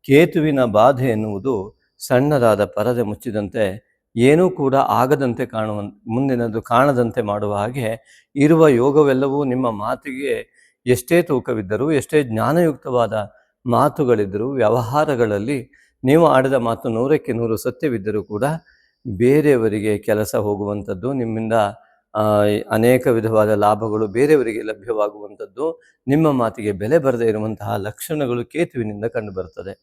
ಕೇತುವಿನ ಬಾಧೆ ಎನ್ನುವುದು ಸಣ್ಣದಾದ ಪರದೆ ಮುಚ್ಚಿದಂತೆ ಏನೂ ಕೂಡ ಆಗದಂತೆ ಮುಂದಿನದು ಕಾಣದಂತೆ ಮಾಡುವ ಹಾಗೆ ಇರುವ ಯೋಗವೆಲ್ಲವೂ ನಿಮ್ಮ ಮಾತಿಗೆ ಎಷ್ಟೇ ತೂಕವಿದ್ದರೂ, ಎಷ್ಟೇ ಜ್ಞಾನಯುಕ್ತವಾದ ಮಾತುಗಳಿದ್ದರೂ, ವ್ಯವಹಾರಗಳಲ್ಲಿ ನೀವು ಆಡಿದ ಮಾತು 100ಕ್ಕೆ 100 ಸತ್ಯವಿದ್ದರೂ ಕೂಡ ಬೇರೆಯವರಿಗೆ ಕೆಲಸ ಹೋಗುವಂಥದ್ದು, ನಿಮ್ಮಿಂದ ಅನೇಕ ವಿಧವಾದ ಲಾಭಗಳು ಬೇರೆಯವರಿಗೆ ಲಭ್ಯವಾಗುವಂಥದ್ದು, ನಿಮ್ಮ ಮಾತಿಗೆ ಬೆಲೆ ಬರದೇ ಇರುವಂತಹ ಲಕ್ಷಣಗಳು ಕೇತುವಿನಿಂದ ಕಂಡುಬರುತ್ತದೆ.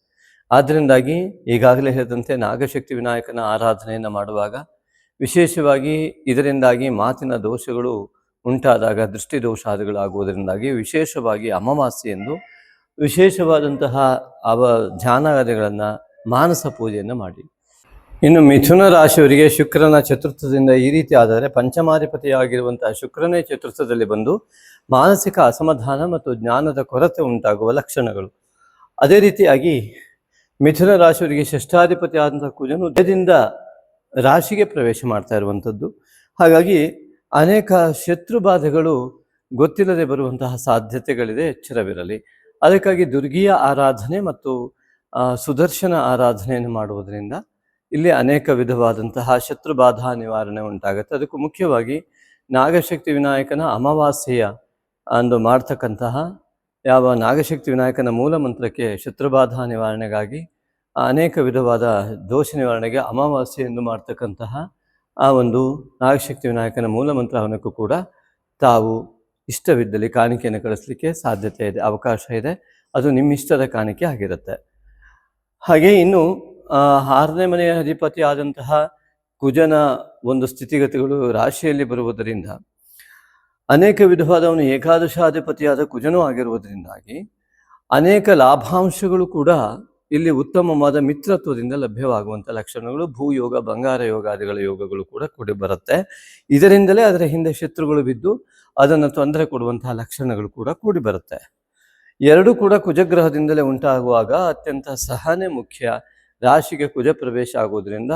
ಆದ್ದರಿಂದಾಗಿ ಈಗಾಗಲೇ ಹೇಳಿದಂತೆ ನಾಗಶಕ್ತಿ ವಿನಾಯಕನ ಆರಾಧನೆಯನ್ನು ಮಾಡುವಾಗ ವಿಶೇಷವಾಗಿ ಇದರಿಂದಾಗಿ ಮಾತಿನ ದೋಷಗಳು ಉಂಟಾದಾಗ ದೃಷ್ಟಿದೋಷಾದಿಗಳಾಗುವುದರಿಂದಾಗಿ ವಿಶೇಷವಾಗಿ ಅಮಾವಾಸ್ಯೆಯಂದು ವಿಶೇಷವಾದಂತಹ ಧ್ಯಾನಾದಿಗಳನ್ನು, ಮಾನಸ ಪೂಜೆಯನ್ನು ಮಾಡಿ. ಇನ್ನು ಮಿಥುನ ರಾಶಿಯವರಿಗೆ ಶುಕ್ರನ ಚತುರ್ಥದಿಂದ ಈ ರೀತಿ ಆದರೆ ಪಂಚಮಾಧಿಪತಿಯಾಗಿರುವಂತಹ ಶುಕ್ರನೇ ಚತುರ್ಥದಲ್ಲಿ ಬಂದು ಮಾನಸಿಕ ಅಸಮಾಧಾನ ಮತ್ತು ಜ್ಞಾನದ ಕೊರತೆ ಉಂಟಾಗುವ ಲಕ್ಷಣಗಳು. ಅದೇ ರೀತಿಯಾಗಿ ಮಿಥುನ ರಾಶಿಯವರಿಗೆ ಷಷ್ಠಾಧಿಪತಿ ಆದಂತಹ ಕುಜನು ಉದಯದಿಂದ ರಾಶಿಗೆ ಪ್ರವೇಶ ಮಾಡ್ತಾ ಇರುವಂಥದ್ದು. ಹಾಗಾಗಿ ಅನೇಕ ಶತ್ರು ಬಾಧೆಗಳು ಗೊತ್ತಿಲ್ಲದೆ ಬರುವಂತಹ ಸಾಧ್ಯತೆಗಳಿದೆ, ಎಚ್ಚರವಿರಲಿ. ಅದಕ್ಕಾಗಿ ದುರ್ಗಿಯ ಆರಾಧನೆ ಮತ್ತು ಸುದರ್ಶನ ಆರಾಧನೆಯನ್ನು ಮಾಡುವುದರಿಂದ ಇಲ್ಲಿ ಅನೇಕ ವಿಧವಾದಂತಹ ಶತ್ರುಬಾಧಾ ನಿವಾರಣೆ ಉಂಟಾಗುತ್ತೆ. ಅದಕ್ಕೂ ಮುಖ್ಯವಾಗಿ ನಾಗಶಕ್ತಿ ವಿನಾಯಕನ ಅಮಾವಾಸ್ಯೆಯ ಅಂದು ಮಾಡ್ತಕ್ಕಂತಹ ಯಾವ ನಾಗಶಕ್ತಿ ವಿನಾಯಕನ ಮೂಲ ಮಂತ್ರಕ್ಕೆ ಶತ್ರುಬಾಧಾ ನಿವಾರಣೆಗಾಗಿ ಅನೇಕ ವಿಧವಾದ ದೋಷ ನಿವಾರಣೆಗೆ ಅಮಾವಾಸ್ಯೆಯೆಂದು ಮಾಡ್ತಕ್ಕಂತಹ ಆ ಒಂದು ನಾಗಶಕ್ತಿ ವಿನಾಯಕನ ಮೂಲ ಮಂತ್ರ ಹವನಕ್ಕೂ ಕೂಡ ತಾವು ಇಷ್ಟವಿದ್ದಲ್ಲಿ ಕಾಣಿಕೆಯನ್ನು ಕಳಿಸ್ಲಿಕ್ಕೆ ಸಾಧ್ಯತೆ ಇದೆ, ಅವಕಾಶ ಇದೆ. ಅದು ನಿಮ್ಮಿಷ್ಟದ ಕಾಣಿಕೆ ಆಗಿರುತ್ತೆ. ಹಾಗೆ ಇನ್ನು 6ನೇ ಮನೆಯ ಅಧಿಪತಿ ಆದಂತಹ ಕುಜನ ಒಂದು ಸ್ಥಿತಿಗತಿಗಳು ರಾಶಿಯಲ್ಲಿ ಬರುವುದರಿಂದ ಅನೇಕ ವಿಧವಾದ ಅವನು ಏಕಾದಶಾಧಿಪತಿಯಾದ ಕುಜನೂ ಆಗಿರುವುದರಿಂದಾಗಿ ಅನೇಕ ಲಾಭಾಂಶಗಳು ಕೂಡ ಇಲ್ಲಿ ಉತ್ತಮವಾದ ಮಿತ್ರತ್ವದಿಂದ ಲಭ್ಯವಾಗುವಂಥ ಲಕ್ಷಣಗಳು, ಭೂಯೋಗ, ಬಂಗಾರ ಯೋಗಾದಿಗಳ ಯೋಗಗಳು ಕೂಡ ಕೂಡಿ ಬರುತ್ತೆ. ಇದರಿಂದಲೇ ಅದರ ಹಿಂದೆ ಶತ್ರುಗಳು ಬಿದ್ದು ಅದನ್ನು ತೊಂದರೆ ಕೊಡುವಂತಹ ಲಕ್ಷಣಗಳು ಕೂಡ ಕೂಡಿ ಬರುತ್ತೆ. ಎರಡೂ ಕೂಡ ಕುಜಗ್ರಹದಿಂದಲೇ ಉಂಟಾಗುವಾಗ ಅತ್ಯಂತ ಸಹನೆ ಮುಖ್ಯ. ರಾಶಿಗೆ ಕುಜ ಪ್ರವೇಶ ಆಗುವುದರಿಂದ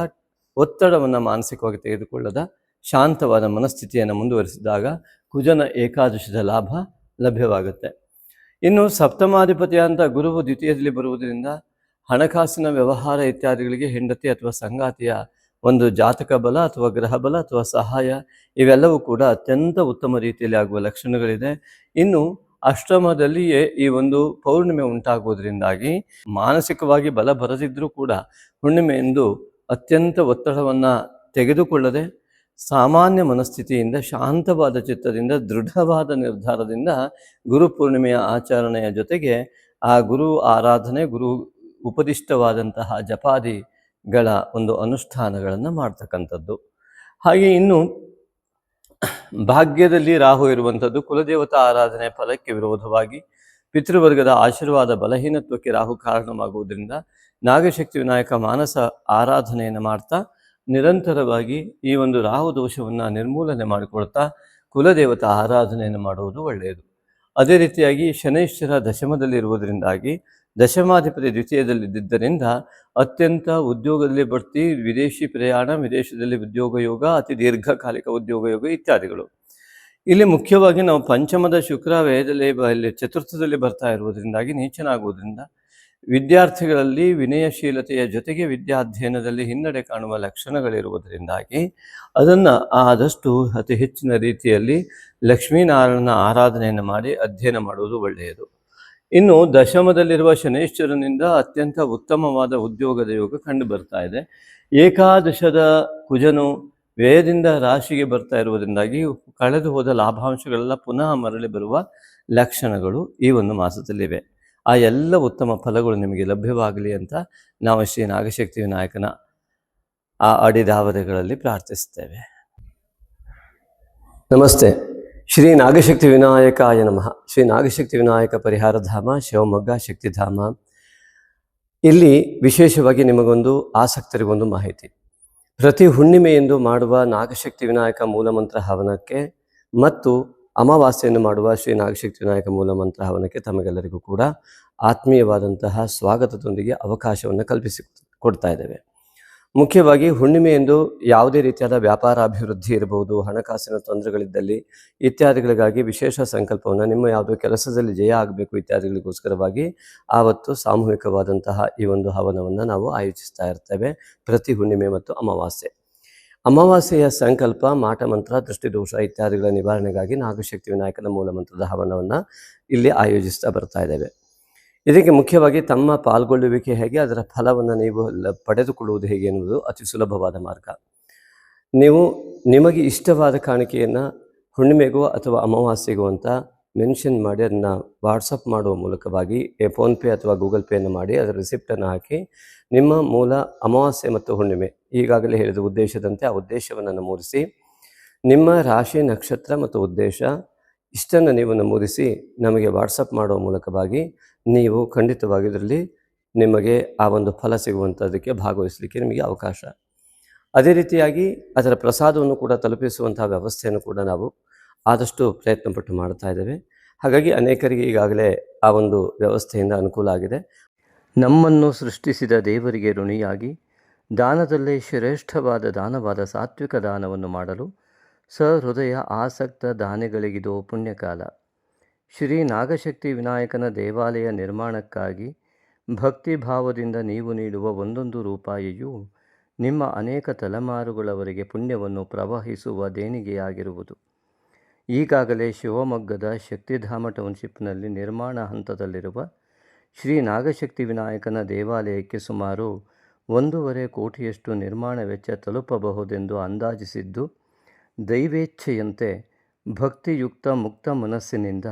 ಒತ್ತಡವನ್ನು ಮಾನಸಿಕವಾಗಿ ತೆಗೆದುಕೊಳ್ಳದ ಶಾಂತವಾದ ಮನಸ್ಥಿತಿಯನ್ನು ಮುಂದುವರಿಸಿದಾಗ ಕುಜನ ಏಕಾದಶದ ಲಾಭ ಲಭ್ಯವಾಗುತ್ತೆ. ಇನ್ನು ಸಪ್ತಮಾಧಿಪತಿ ಅಂತ ಗುರುವು ದ್ವಿತೀಯದಲ್ಲಿ ಬರುವುದರಿಂದ ಹಣಕಾಸಿನ ವ್ಯವಹಾರ ಇತ್ಯಾದಿಗಳಿಗೆ ಹೆಂಡತಿ ಅಥವಾ ಸಂಗಾತಿಯ ಒಂದು ಜಾತಕ ಬಲ ಅಥವಾ ಗ್ರಹ ಬಲ ಅಥವಾ ಸಹಾಯ ಇವೆಲ್ಲವೂ ಕೂಡ ಅತ್ಯಂತ ಉತ್ತಮ ರೀತಿಯಲ್ಲಿ ಆಗುವ ಲಕ್ಷಣಗಳಿದೆ. ಇನ್ನು ಅಷ್ಟಮದಲ್ಲಿಯೇ ಈ ಒಂದು ಪೌರ್ಣಿಮೆ ಉಂಟಾಗುವುದರಿಂದಾಗಿ ಮಾನಸಿಕವಾಗಿ ಬಲ ಬರದಿದ್ದರೂ ಕೂಡ ಹುಣ್ಣಿಮೆಯೆಂದು ಅತ್ಯಂತ ಒತ್ತಡವನ್ನು ತೆಗೆದುಕೊಳ್ಳದೆ ಸಾಮಾನ್ಯ ಮನಸ್ಥಿತಿಯಿಂದ, ಶಾಂತವಾದ ಚಿತ್ತದಿಂದ, ದೃಢವಾದ ನಿರ್ಧಾರದಿಂದ ಗುರು ಪೂರ್ಣಿಮೆಯ ಆಚರಣೆಯ ಜೊತೆಗೆ ಆ ಗುರು ಆರಾಧನೆ, ಗುರು ಉಪದಿಷ್ಟವಾದಂತಹ ಜಪಾದಿಗಳ ಒಂದು ಅನುಷ್ಠಾನಗಳನ್ನು ಮಾಡ್ತಕ್ಕಂಥದ್ದು. ಹಾಗೆ ಇನ್ನು ಭಾಗ್ಯದಲ್ಲಿ ರಾಹು ಇರುವಂಥದ್ದು ಕುಲದೇವತಾ ಆರಾಧನೆ ಫಲಕ್ಕೆ ವಿರೋಧವಾಗಿ ಪಿತೃವರ್ಗದ ಆಶೀರ್ವಾದ ಬಲಹೀನತ್ವಕ್ಕೆ ರಾಹು ಕಾರಣವಾಗುವುದರಿಂದ ನಾಗಶಕ್ತಿ ವಿನಾಯಕ ಮಾನಸ ಆರಾಧನೆಯನ್ನು ಮಾಡ್ತಾ ನಿರಂತರವಾಗಿ ಈ ಒಂದು ರಾಹು ದೋಷವನ್ನು ನಿರ್ಮೂಲನೆ ಮಾಡಿಕೊಳ್ತಾ ಕುಲದೇವತಾ ಆರಾಧನೆಯನ್ನು ಮಾಡುವುದು ಒಳ್ಳೆಯದು. ಅದೇ ರೀತಿಯಾಗಿ ಶನೈಶ್ವರ ದಶಮದಲ್ಲಿರುವುದರಿಂದಾಗಿ ದಶಮಾಧಿಪತಿ ದ್ವಿತೀಯದಲ್ಲಿದ್ದರಿಂದ ಅತ್ಯಂತ ಉದ್ಯೋಗದಲ್ಲಿ ಬಡ್ತಿ, ವಿದೇಶಿ ಪ್ರಯಾಣ, ವಿದೇಶದಲ್ಲಿ ಉದ್ಯೋಗ ಯೋಗ, ಅತಿ ದೀರ್ಘಕಾಲಿಕ ಉದ್ಯೋಗ ಯೋಗ ಇತ್ಯಾದಿಗಳು. ಇಲ್ಲಿ ಮುಖ್ಯವಾಗಿ ನಾವು ಪಂಚಮದ ಶುಕ್ರ ವ್ಯಯದಲ್ಲಿ ಇಲ್ಲಿ ಚತುರ್ಥದಲ್ಲಿ ಬರ್ತಾ ಇರುವುದರಿಂದಾಗಿ ನೀಚನಾಗುವುದರಿಂದ ವಿದ್ಯಾರ್ಥಿಗಳಲ್ಲಿ ವಿನಯಶೀಲತೆಯ ಜೊತೆಗೆ ವಿದ್ಯಾಧ್ಯಯನದಲ್ಲಿ ಹಿನ್ನಡೆ ಕಾಣುವ ಲಕ್ಷಣಗಳಿರುವುದರಿಂದಾಗಿ ಅದನ್ನು ಆದಷ್ಟು ಅತಿ ಹೆಚ್ಚಿನ ರೀತಿಯಲ್ಲಿ ಲಕ್ಷ್ಮೀನಾರಾಯಣನ ಆರಾಧನೆಯನ್ನು ಮಾಡಿ ಅಧ್ಯಯನ ಮಾಡುವುದು ಒಳ್ಳೆಯದು. ಇನ್ನು ದಶಮದಲ್ಲಿರುವ ಶನೈಶ್ವರನಿಂದ ಅತ್ಯಂತ ಉತ್ತಮವಾದ ಉದ್ಯೋಗದ ಯೋಗ ಕಂಡು ಬರ್ತಾ ಇದೆ. ಏಕಾದಶದ ಕುಜನು ವ್ಯಯದಿಂದ ರಾಶಿಗೆ ಬರ್ತಾ ಇರುವುದರಿಂದಾಗಿ ಕಳೆದು ಹೋದ ಲಾಭಾಂಶಗಳೆಲ್ಲ ಪುನಃ ಮರಳಿ ಬರುವ ಲಕ್ಷಣಗಳು ಈ ಒಂದು ಮಾಸದಲ್ಲಿವೆ. ಆ ಎಲ್ಲ ಉತ್ತಮ ಫಲಗಳು ನಿಮಗೆ ಲಭ್ಯವಾಗಲಿ ಅಂತ ನಾವು ಶ್ರೀ ನಾಗಶಕ್ತಿ ವಿನಾಯಕನ ಆ ಅಡಿದಾವದೆಗಳಲ್ಲಿ ಪ್ರಾರ್ಥಿಸ್ತೇವೆ. ನಮಸ್ತೆ. ಶ್ರೀ ನಾಗಶಕ್ತಿ ವಿನಾಯಕಾಯ ನಮಃ. ಶ್ರೀ ನಾಗಶಕ್ತಿ ವಿನಾಯಕ ಪರಿಹಾರ ಧಾಮ ಶಿವಮೊಗ್ಗ ಶಕ್ತಿಧಾಮ. ಇಲ್ಲಿ ವಿಶೇಷವಾಗಿ ನಿಮಗೊಂದು ಆಸಕ್ತರಿಗೊಂದು ಮಾಹಿತಿ. ಪ್ರತಿ ಹುಣ್ಣಿಮೆಯೆಂದು ಮಾಡುವ ನಾಗಶಕ್ತಿ ವಿನಾಯಕ ಮೂಲಮಂತ್ರ ಹವನಕ್ಕೆ ಮತ್ತು ಅಮಾವಾಸ್ಯೆಯನ್ನು ಮಾಡುವ ಶ್ರೀ ನಾಗಶಕ್ತಿ ವಿನಾಯಕ ಮೂಲಮಂತ್ರ ಹವನಕ್ಕೆ ತಮಗೆಲ್ಲರಿಗೂ ಕೂಡ ಆತ್ಮೀಯವಾದಂತಹ ಸ್ವಾಗತದೊಂದಿಗೆ ಅವಕಾಶವನ್ನು ಕೊಡ್ತಾ ಇದ್ದೇವೆ. ಮುಖ್ಯವಾಗಿ ಹುಣ್ಣಿಮೆಯೆಂದು ಯಾವುದೇ ರೀತಿಯಾದ ವ್ಯಾಪಾರ ಅಭಿವೃದ್ಧಿ ಇರಬಹುದು, ಹಣಕಾಸಿನ ತೊಂದರೆಗಳಿದ್ದಲ್ಲಿ ಇತ್ಯಾದಿಗಳಿಗಾಗಿ ವಿಶೇಷ ಸಂಕಲ್ಪವನ್ನು, ನಿಮ್ಮ ಯಾವುದೋ ಕೆಲಸದಲ್ಲಿ ಜಯ ಆಗಬೇಕು ಇತ್ಯಾದಿಗಳಿಗೋಸ್ಕರವಾಗಿ ಆವತ್ತು ಸಾಮೂಹಿಕವಾದಂತಹ ಈ ಒಂದು ಹವನವನ್ನು ನಾವು ಆಯೋಜಿಸ್ತಾ ಇರ್ತೇವೆ ಪ್ರತಿ ಹುಣ್ಣಿಮೆ ಮತ್ತು ಅಮಾವಾಸ್ಯೆ. ಅಮಾವಾಸ್ಯೆಯ ಸಂಕಲ್ಪ, ಮಾಟಮಂತ್ರ, ದೃಷ್ಟಿದೋಷ ಇತ್ಯಾದಿಗಳ ನಿವಾರಣೆಗಾಗಿ ನಾಗಶಕ್ತಿ ವಿನಾಯಕನ ಮೂಲಮಂತ್ರದ ಹವನವನ್ನು ಇಲ್ಲಿ ಆಯೋಜಿಸ್ತಾ ಬರ್ತಾ ಇದ್ದೇವೆ. ಇದಕ್ಕೆ ಮುಖ್ಯವಾಗಿ ತಮ್ಮ ಪಾಲ್ಗೊಳ್ಳುವಿಕೆ ಹೇಗೆ, ಅದರ ಫಲವನ್ನು ನೀವು ಪಡೆದುಕೊಳ್ಳುವುದು ಹೇಗೆ ಎನ್ನುವುದು ಅತಿ ಸುಲಭವಾದ ಮಾರ್ಗ. ನೀವು ನಿಮಗೆ ಇಷ್ಟವಾದ ಕಾಣಿಕೆಯನ್ನು ಹುಣ್ಣಿಮೆಗೋ ಅಥವಾ ಅಮಾವಾಸ್ಯೆಗೋ ಅಂತ ಮೆನ್ಷನ್ ಮಾಡಿ ಅದನ್ನು ವಾಟ್ಸಪ್ ಮಾಡುವ ಮೂಲಕವಾಗಿ ಫೋನ್ಪೇ ಅಥವಾ ಗೂಗಲ್ ಪೇಯನ್ನು ಮಾಡಿ ಅದರ ರಿಸಿಪ್ಟನ್ನು ಹಾಕಿ ನಿಮ್ಮ ಮೂಲ ಅಮಾವಾಸ್ಯೆ ಮತ್ತು ಹುಣ್ಣಿಮೆ ಈಗಾಗಲೇ ಹೇಳಿದ ಉದ್ದೇಶದಂತೆ ಆ ಉದ್ದೇಶವನ್ನು ನಮೂದಿಸಿ ನಿಮ್ಮ ರಾಶಿ, ನಕ್ಷತ್ರ ಮತ್ತು ಉದ್ದೇಶ ಇಷ್ಟನ್ನು ನೀವು ನಮೂದಿಸಿ ನಮಗೆ ವಾಟ್ಸಪ್ ಮಾಡುವ ಮೂಲಕವಾಗಿ ನೀವು ಖಂಡಿತವಾಗಿ ಇದರಲ್ಲಿ ನಿಮಗೆ ಆ ಒಂದು ಫಲ ಸಿಗುವಂಥದ್ದಕ್ಕೆ ಭಾಗವಹಿಸಲಿಕ್ಕೆ ನಿಮಗೆ ಅವಕಾಶ. ಅದೇ ರೀತಿಯಾಗಿ ಅದರ ಪ್ರಸಾದವನ್ನು ಕೂಡ ತಲುಪಿಸುವಂಥ ವ್ಯವಸ್ಥೆಯನ್ನು ಕೂಡ ನಾವು ಆದಷ್ಟು ಪ್ರಯತ್ನಪಟ್ಟು ಮಾಡ್ತಾ ಇದ್ದೇವೆ. ಹಾಗಾಗಿ ಅನೇಕರಿಗೆ ಈಗಾಗಲೇ ಆ ಒಂದು ವ್ಯವಸ್ಥೆಯಿಂದ ಅನುಕೂಲ ಆಗಿದೆ. ನಮ್ಮನ್ನು ಸೃಷ್ಟಿಸಿದ ದೇವರಿಗೆ ಋಣಿಯಾಗಿ ದಾನದಲ್ಲೇ ಶ್ರೇಷ್ಠವಾದ ದಾನವಾದ ಸಾತ್ವಿಕ ದಾನವನ್ನು ಮಾಡಲು ಸಹೃದಯ ಆಸಕ್ತ ದಾನಿಗಳಿಗಿದೋ ಪುಣ್ಯಕಾಲ. ಶ್ರೀ ನಾಗಶಕ್ತಿ ವಿನಾಯಕನ ದೇವಾಲಯ ನಿರ್ಮಾಣಕ್ಕಾಗಿ ಭಕ್ತಿಭಾವದಿಂದ ನೀವು ನೀಡುವ ಒಂದೊಂದು ರೂಪಾಯಿಯೂ ನಿಮ್ಮ ಅನೇಕ ತಲೆಮಾರುಗಳವರೆಗೆ ಪುಣ್ಯವನ್ನು ಪ್ರವಹಿಸುವ ದೇಣಿಗೆಯಾಗಿರುವುದು. ಈಗಾಗಲೇ ಶಿವಮೊಗ್ಗದ ಶಕ್ತಿಧಾಮ ಟೌನ್ಶಿಪ್ನಲ್ಲಿ ನಿರ್ಮಾಣ ಹಂತದಲ್ಲಿರುವ ಶ್ರೀ ನಾಗಶಕ್ತಿ ವಿನಾಯಕನ ದೇವಾಲಯಕ್ಕೆ ಸುಮಾರು 1.5 ಕೋಟಿಯಷ್ಟು ನಿರ್ಮಾಣ ವೆಚ್ಚ ತಲುಪಬಹುದೆಂದು ಅಂದಾಜಿಸಿದ್ದು, ದೈವೇಚ್ಛೆಯಂತೆ ಭಕ್ತಿಯುಕ್ತ ಮುಕ್ತ ಮನಸ್ಸಿನಿಂದ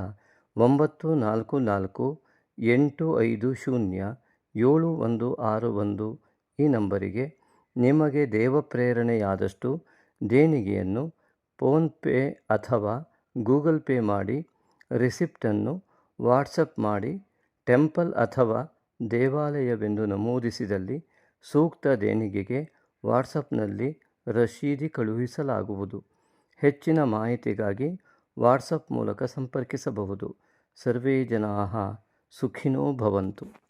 9448507161 ಈ ನಂಬರಿಗೆ ನಿಮಗೆ ದೇವಪ್ರೇರಣೆಯಾದಷ್ಟು ದೇಣಿಗೆಯನ್ನು ಫೋನ್ಪೇ ಅಥವಾ ಗೂಗಲ್ ಪೇ ಮಾಡಿ ರಿಸಿಪ್ಟನ್ನು ವಾಟ್ಸಪ್ ಮಾಡಿ ಟೆಂಪಲ್ ಅಥವಾ ದೇವಾಲಯವೆಂದು ನಮೂದಿಸಿದಲ್ಲಿ ಸೂಕ್ತ ದೇಣಿಗೆಗೆ ವಾಟ್ಸಪ್ನಲ್ಲಿ ರಶೀದಿ ಕಳುಹಿಸಲಾಗುವುದು. ಹೆಚ್ಚಿನ ಮಾಹಿತಿಗಾಗಿ ವಾಟ್ಸಪ್ ಮೂಲಕ ಸಂಪರ್ಕಿಸಬಹುದು. ಸರ್ವೇ ಜನಾಃ ಸುಖಿನೋ ಭವಂತು.